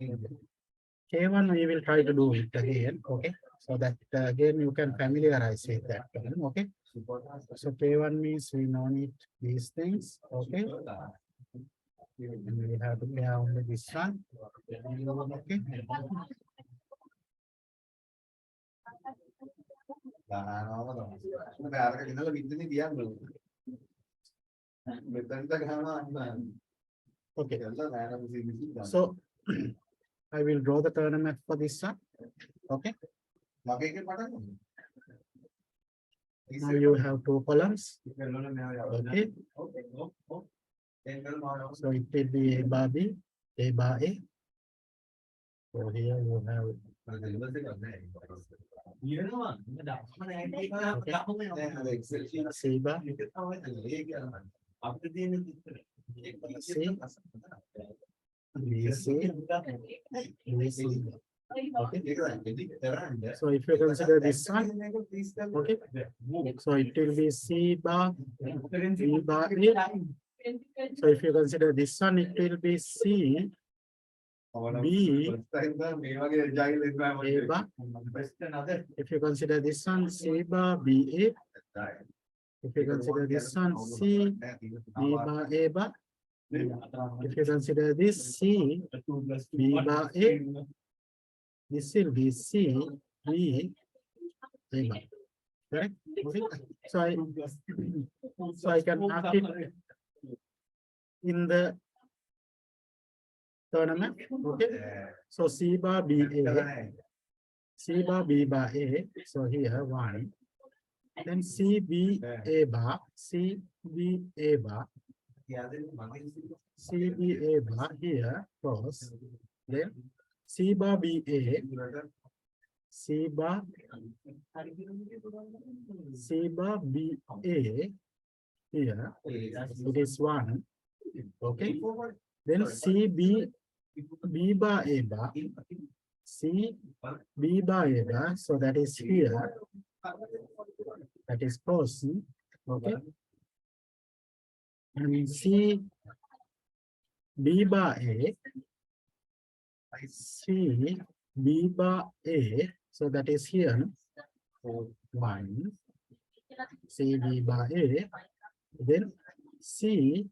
we will try to do it again. Okay. So that again you can familiarize with that. Okay. So K1 means we know need these things. Okay. And we have to play only this one. Okay. Okay. So I will draw the tournament for this one. Okay. Now you have two columns. Okay. So it will be A bar B, A bar A. So here you have C bar, C, BC, BC. Okay. So if you consider this one, okay. So it will be C bar, B bar A. So if you consider this one, it will be C, B, A bar. If you consider this one, C bar, B A. If you consider this one, C, B bar, A bar. If you consider this C, B bar A, this will be C, B, A bar. Correct? Okay. So I can mark it in the tournament. Okay. So C bar B A, C bar B bar A. So here 1. Then C B A bar, C B A bar, C B A bar here cross. Then C bar B A, C bar B A here. It is 1. Okay. Then C B bar A bar, C B bar A bar. So that is here. That is crossing. Okay. And C B bar A, C B bar A. So that is here. 1. C B bar A. Then C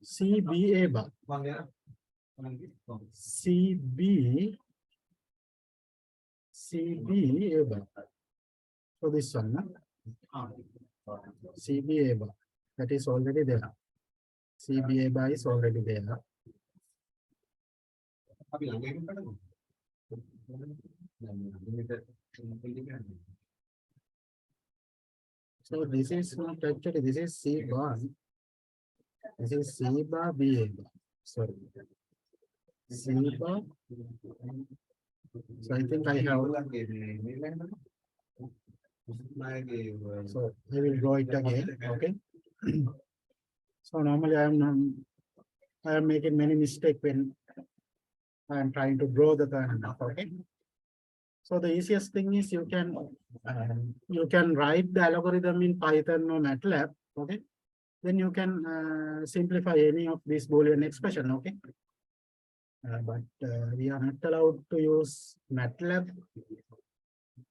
C B A bar. C B A bar. So this one, C B A bar. That is already there. C B A bar is already there. So this is not actually, this is C bar. This is C bar B A bar. Sorry. C bar. So I think I have. So I will draw it again. Okay. So normally I am making many mistakes when I am trying to draw the tournament. Okay. So the easiest thing is you can write the algorithm in Python or MATLAB. Okay. Then you can simplify any of these Boolean expression. Okay. But we are not allowed to use MATLAB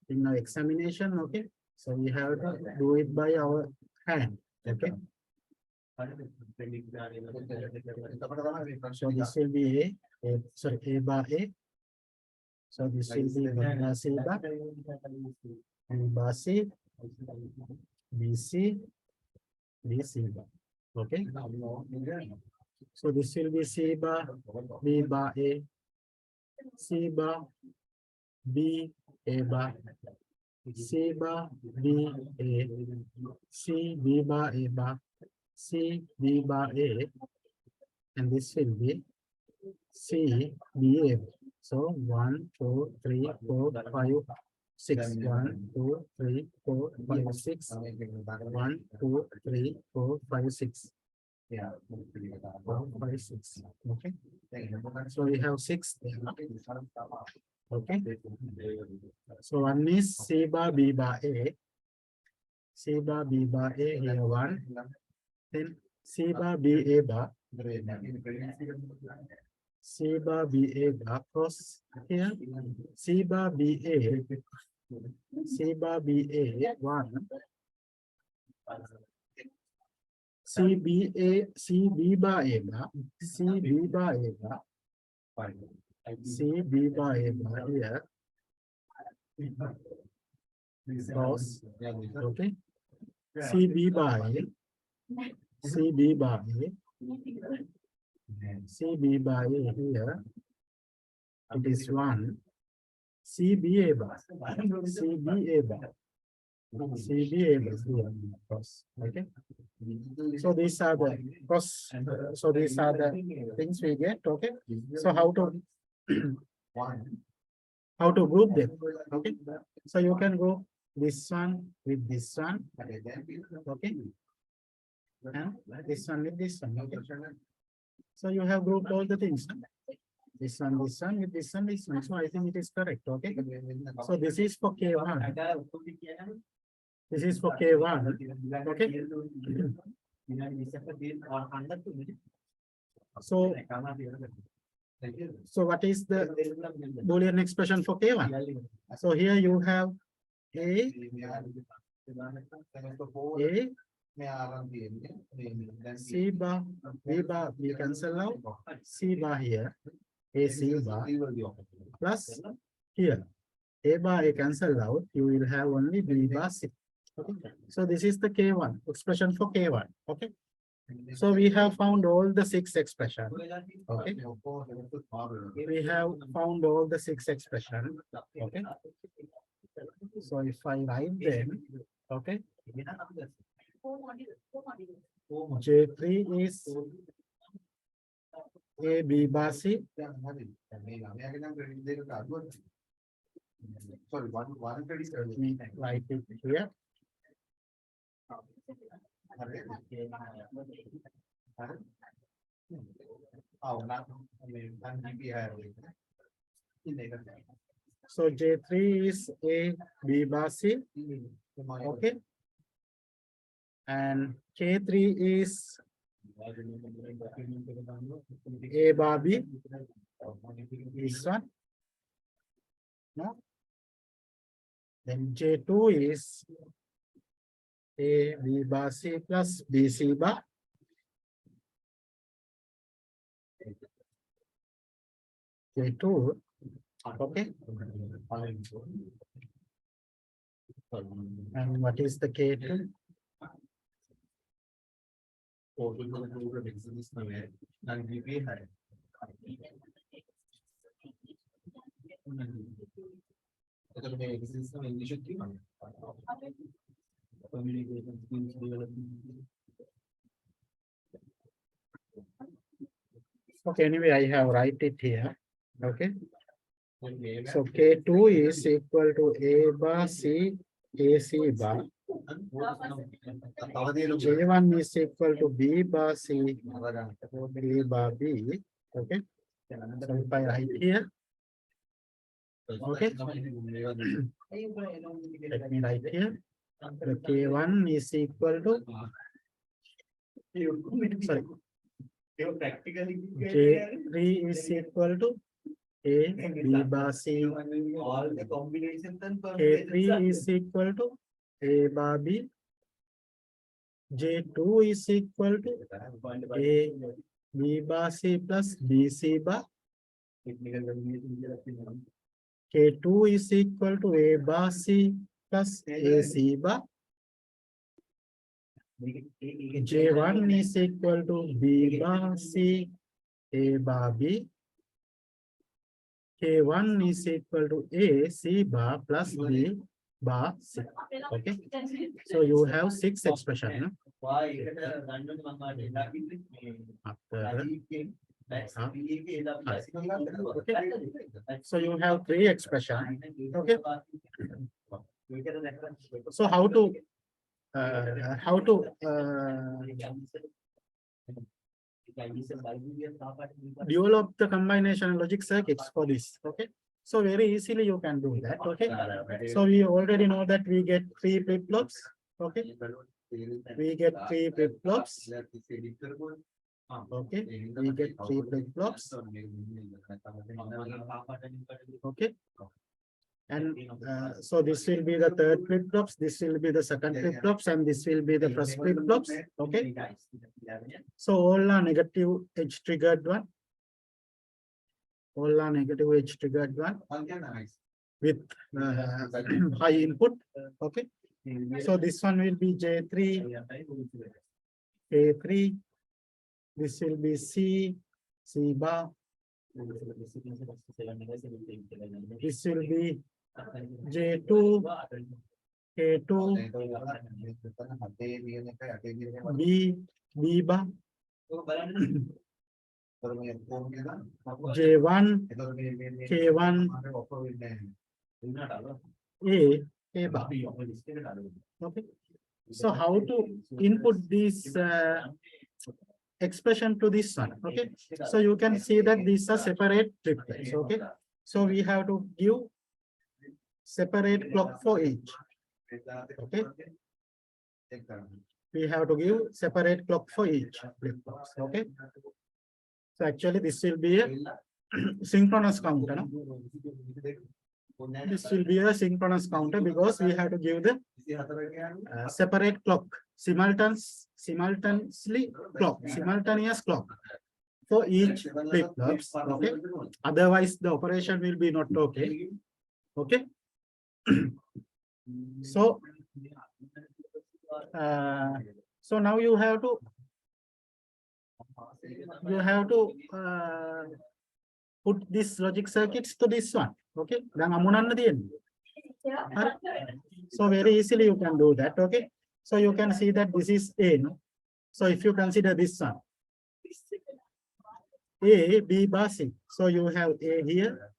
in our examination. Okay. So we have to do it by our hand. Okay. So this will be sorry, A bar A. So this will be B bar C bar, B bar C, B C, B C bar. Okay. So this will be C bar, B bar A, C bar, B, A bar, C bar, B, A, C, B bar, A bar, C, B bar, A, and this will be C, B, A. So 1, 2, 3, 4, 5, 6. 1, 2, 3, 4, 5, 6. 1, 2, 3, 4, 5, 6. Yeah, 4, 5, 6. Okay. So we have 6 there. Okay. So one is C bar B bar A. C bar B bar A here 1. Then C bar B A bar. C bar B A bar cross here. C bar B A. C bar B A 1. C B A C B bar A bar. C B bar A bar. C B bar A bar here. Cross. Okay. C B bar A. C B bar A. C B bar A here. It is 1. C B A bar. C B A bar. C B A bar here. Cross. Okay. So these are the cross. So these are the things we get. Okay. So how to group them? Okay. So you can go this one with this one. Okay. And this one with this one. Okay. So you have grouped all the things. Huh? This one with this one, this one. So I think it is correct. Okay. So this is for K1. This is for K1. Okay. So what is the Boolean expression for K1? So here you have A, C bar, B bar, we cancel out, C bar here, A C bar, plus here, A bar A cancel out, you will have only B bar C. Okay. So this is the K1, expression for K1. Okay. So we have found all the 6 expressions. Okay. We have found all the 6 expressions. Okay. So if I write them, okay. J3 is A B bar C. Sorry, let me write it here. So J3 is A B bar C. Okay. And K3 is A bar B. This one. No. Then J2 is A B bar C plus B C bar. J2. Okay. And what is the K2? Okay, anyway, I have write it here. Okay. So K2 is equal to A bar C AC bar. J1 is equal to B bar C B bar B. Okay. So if I write here. Okay. Let me write here. The K1 is equal to sorry. J3 is equal to A B bar C. All the combinations and K3 is equal to A bar B. J2 is equal to A B bar C plus BC bar. K2 is equal to A bar C plus AC bar. J1 is equal to B bar C A bar B. K1 is equal to A C bar plus B bar C. Okay. So you have 6 expressions. No? After, okay. So you have 3 expressions. Okay. So how to develop the combination logic circuits for this? Okay. So very easily you can do that. Okay. So we already know that we get 3 flip-flops. Okay. We get 3 flip-flops. Okay. We get 3 flip-flops. Okay. And so this will be the third flip-flops, this will be the second flip-flops, and this will be the first flip-flops. Okay. So all are negative edge triggered one. All are negative edge triggered one with high input. Okay. So this one will be J3, A3. This will be C bar. This will be J2, K2, B bar, J1, K1, A bar. Okay. So how to input this expression to this one? Okay. So you can see that these are separate triplets. Okay. So we have to give separate clock for each. Okay. We have to give separate clock for each flip-flops. Okay. So actually this will be a synchronous counter. No? This will be a synchronous counter because we have to give the separate clock, simultaneous clock for each flip-flops. Okay. Otherwise the operation will be not okay. Okay. So now you have to put this logic circuits to this one. Okay. So very easily you can do that. Okay. So you can see that this is A. No? So if you consider this one, A, B bar, C. So you have A here,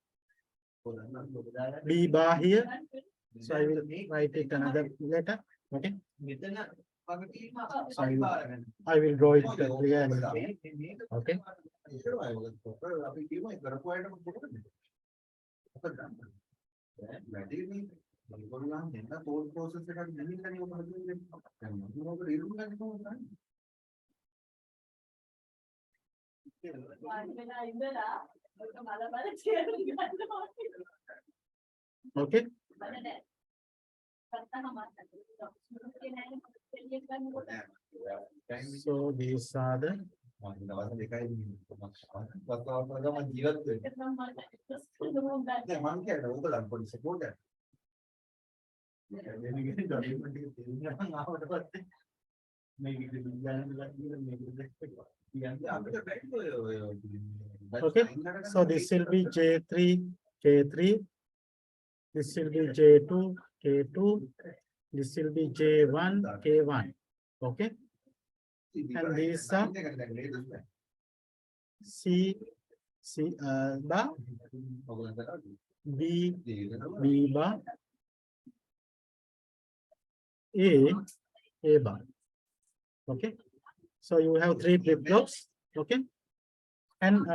B bar here. So I will write it another letter. Okay. So I will draw it clearly. Okay. Okay. So these are the okay. So this will be J3, K3. This will be J2, K2. This will be J1, K1. Okay. And these are C bar, B bar, A bar. Okay. So you have 3 flip-flops. Okay. And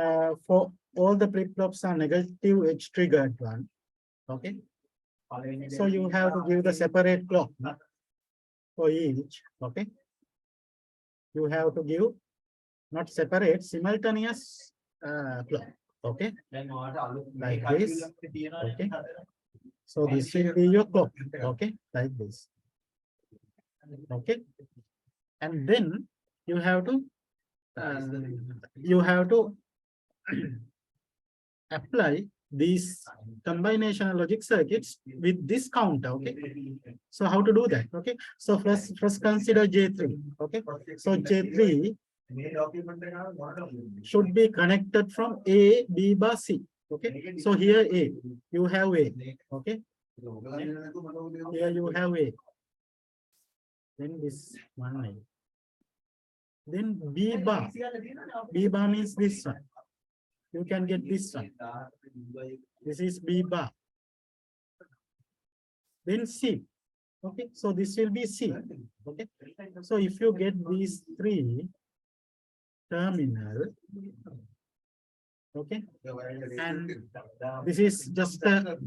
for all the flip-flops are negative edge triggered one. Okay. So you have to give the separate clock for each. Okay. You have to give not separate, simultaneous clock. Okay. Like this. Okay. So this will be your clock. Okay. Like this. Okay. and then you have to apply these combinational logic circuits with this counter. Okay, so how to do that? Okay, so first consider J3. Okay, so J3 should be connected from A, B bar, C. Okay, so here A, you have A. Okay, here you have A. Then this one line. Then B bar. B bar means this one. You can get this one. This is B bar. Then C. Okay, so this will be C. Okay, so if you get these three terminal, okay, and this is just a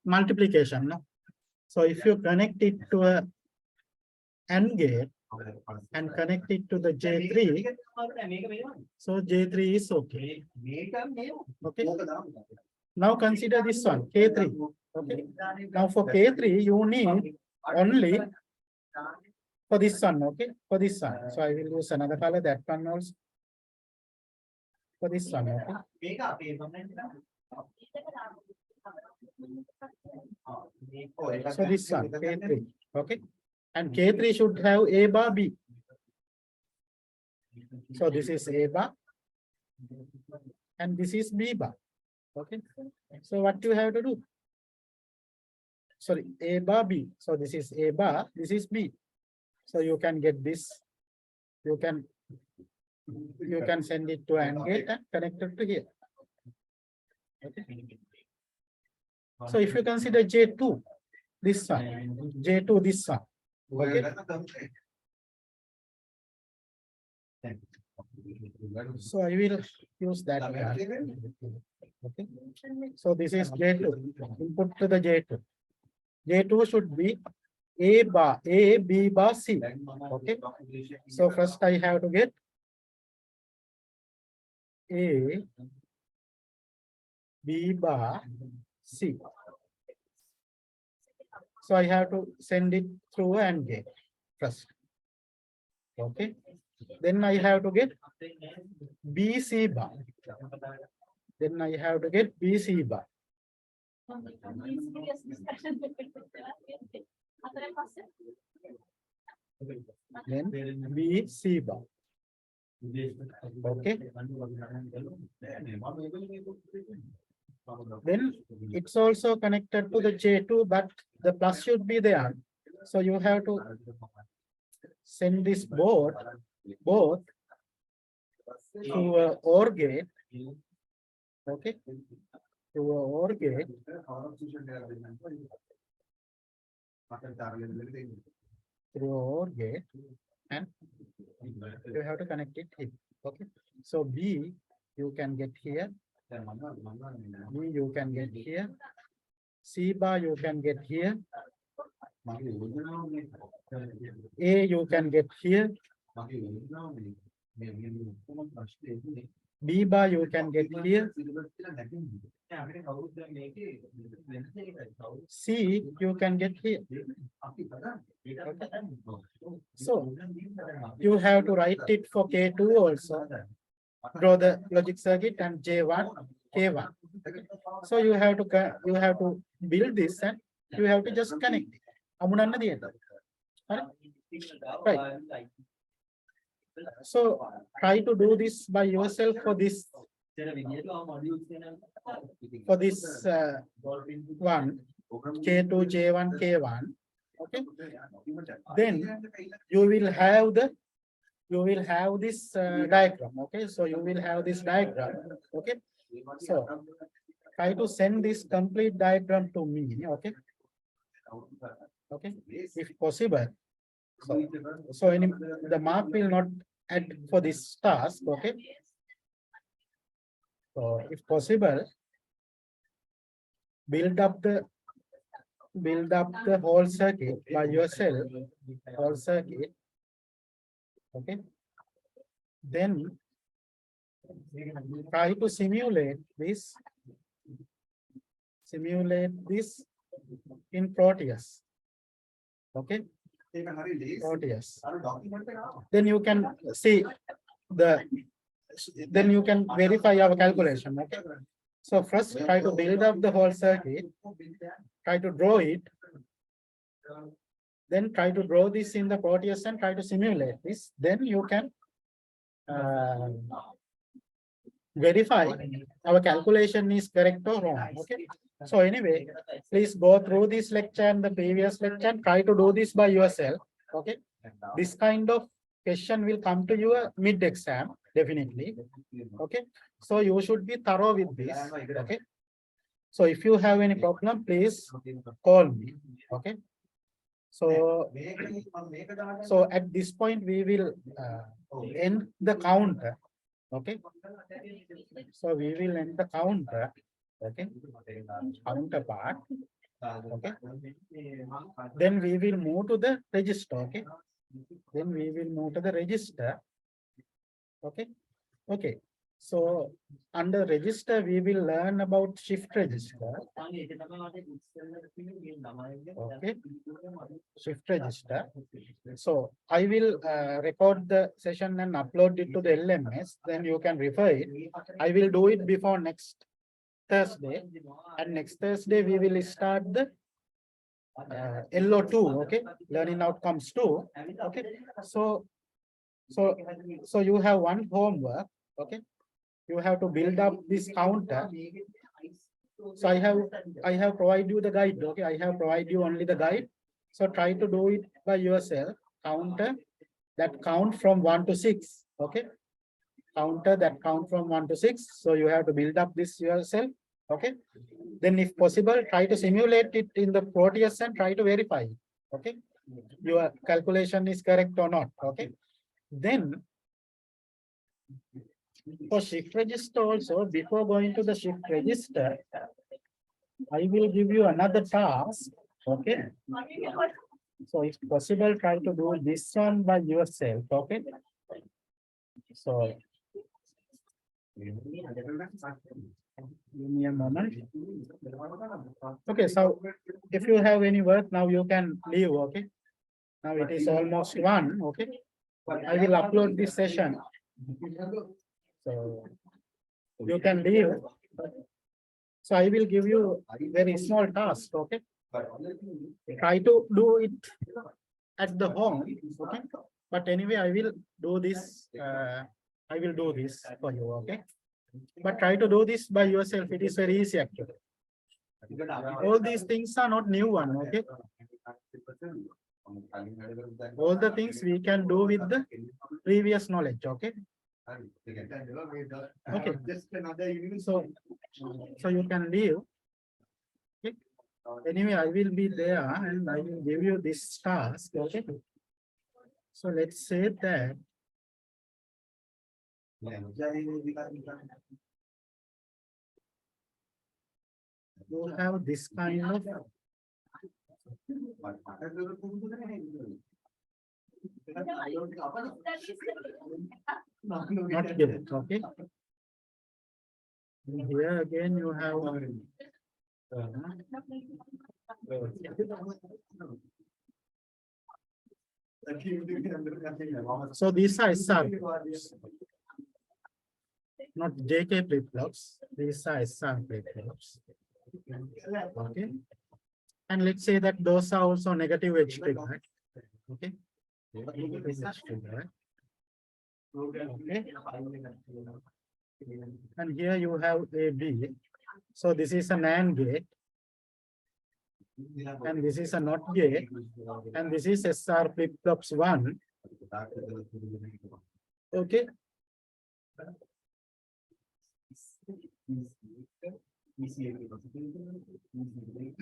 multiplication, no? So if you connect it to a AND gate and connect it to the J3, so J3 is okay. Okay. Now consider this one, K3. Okay. Now for K3, you need only for this one, okay, for this one. So I will use another color, that one also. For this one, okay. So this one, K3, okay. And K3 should have A bar B. So this is A bar. And this is B bar. Okay. So what you have to do? Sorry, A bar B. So this is A bar, this is B. So you can get this. You can send it to AND gate and connect it to here. Okay. So if you consider J2, this one, J2, this one. Okay. So I will use that one. Okay. So this is J2. Input to the J2. J2 should be A bar, A, B bar, C. Okay. So first I have to get A, B bar, C. So I have to send it through AND gate first. Okay. Then I have to get BC bar. Then I have to get BC bar. Then BC bar. Okay. Then it's also connected to the J2, but the plus should be there. So you have to send this both to a OR gate. Okay. To a OR gate. Through OR gate, and you have to connect it here. Okay. So B you can get here. B you can get here. C bar you can get here. A you can get here. B bar you can get here. C you can get here. Okay. So you have to write it for K2 also. Draw the logic circuit and J1, K1. So you have to build this and you have to just connect it. Right. So try to do this by yourself for this one, K2, J1, K1. Okay. Then you will have this diagram. Okay. So you will have this diagram. Okay. So try to send this complete diagram to me. Okay. Okay. If possible. So the mark will not add for this task. Okay. So if possible, build up the whole circuit by yourself, whole circuit. Okay. Then try to simulate this in Proteus. Okay. Proteus. Then you can see then you can verify our calculation. Okay. So first try to build up the whole circuit, try to draw it, then try to draw this in the Proteus and try to simulate this. Then you can verify our calculation is correct or wrong. Okay. So anyway, please go through this lecture and the previous lecture and try to do this by yourself. Okay. This kind of question will come to you mid exam, definitely. Okay. So you should be thorough with this. Okay. So if you have any problem, please call me. Okay. So at this point, we will end the counter. Okay. So we will end the counter. Okay. Counter part. Okay. Then we will move to the register. Okay. Then we will move to the register. Okay. Okay. So under register, we will learn about shift register. Okay. Shift register. So I will record the session and upload it to the LMS. Then you can refer it. I will do it before next Thursday. And next Thursday, we will start the LO2. Okay. Learning outcomes 2. Okay. So you have one homework. Okay. You have to build up this counter. So I have provided you the guide. Okay, I have provided you only the guide. So try to do it by yourself. Counter that count from 1 to 6. Okay, counter that count from 1 to 6. So you have to build up this yourself. Okay, then if possible, try to simulate it in the Proteus and try to verify it. Okay, your calculation is correct or not. Okay, then for shift register also, before going to the shift register, I will give you another task. Okay. So if possible, try to do this one by yourself. Okay. So give me a moment. Okay, so if you have any work now, you can leave. Okay. Now it is almost 1. Okay. I will upload this session. So you can leave. So I will give you a very small task. Okay. Try to do it at the home. Okay. But anyway, I will do this. I will do this for you. Okay. But try to do this by yourself. It is very easy actually. All these things are not new one. Okay. All the things we can do with the previous knowledge. Okay. Okay. So you can leave. Okay. Anyway, I will be there and I will give you this task. Okay. So let's say that you have this kind of not given. Okay. And here again you have so these are SR, not JK flip-flops. These are SR flip-flops. Okay. And let's say that those are also negative edge triggered. Okay. Okay. And here you have a B. So this is an AND gate. And this is a NOT gate. And this is SR flip-flops 1. Okay.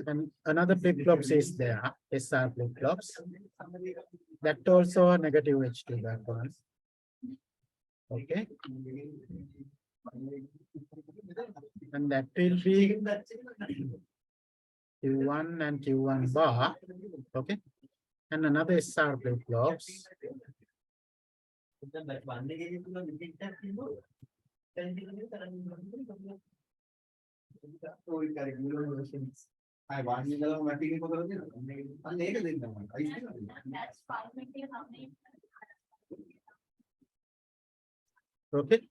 And another flip-flops is there, SR flip-flops. That also a negative edge to that one. Okay. And that will be Q1 and Q1 bar. Okay. And another SR flip-flops. Okay,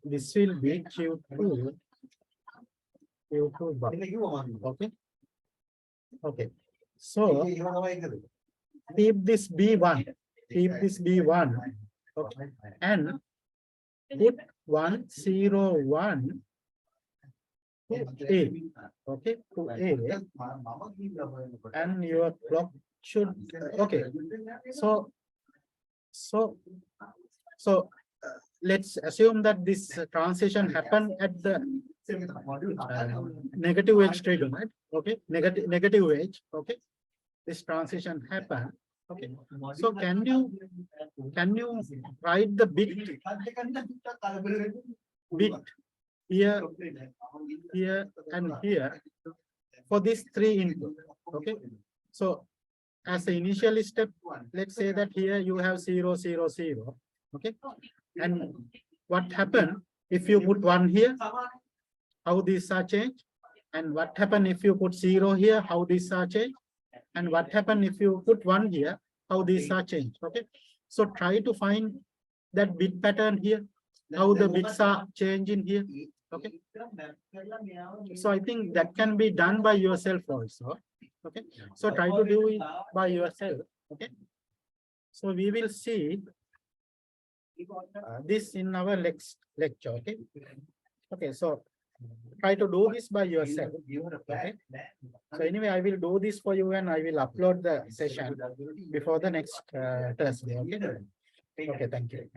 this will be Q2 bar. Okay, okay. So keep this B1, keep this B1, okay, and put 1, 0, 1 to A, okay, to A, and your clock should, okay. So let's assume that this transition happened at the negative edge trigger, right? Okay, negative edge. Okay, this transition happened. Okay, so can you write the bit here, here, and here for these three input? Okay, so as the initial step, let's say that here you have 0, 0, 0. Okay, and what happened if you put 1 here? How these are changed? And what happened if you put 0 here? How these are changed? And what happened if you put 1 here? How these are changed? Okay, so try to find that bit pattern here, how the bits are changing here. Okay, so I think that can be done by yourself also. Okay, so try to do it by yourself. Okay, so we will see this in our next lecture. Okay, okay, so try to do this by yourself. Okay, so anyway, I will do this for you and I will upload the session before the next Thursday. Okay, okay, thank you.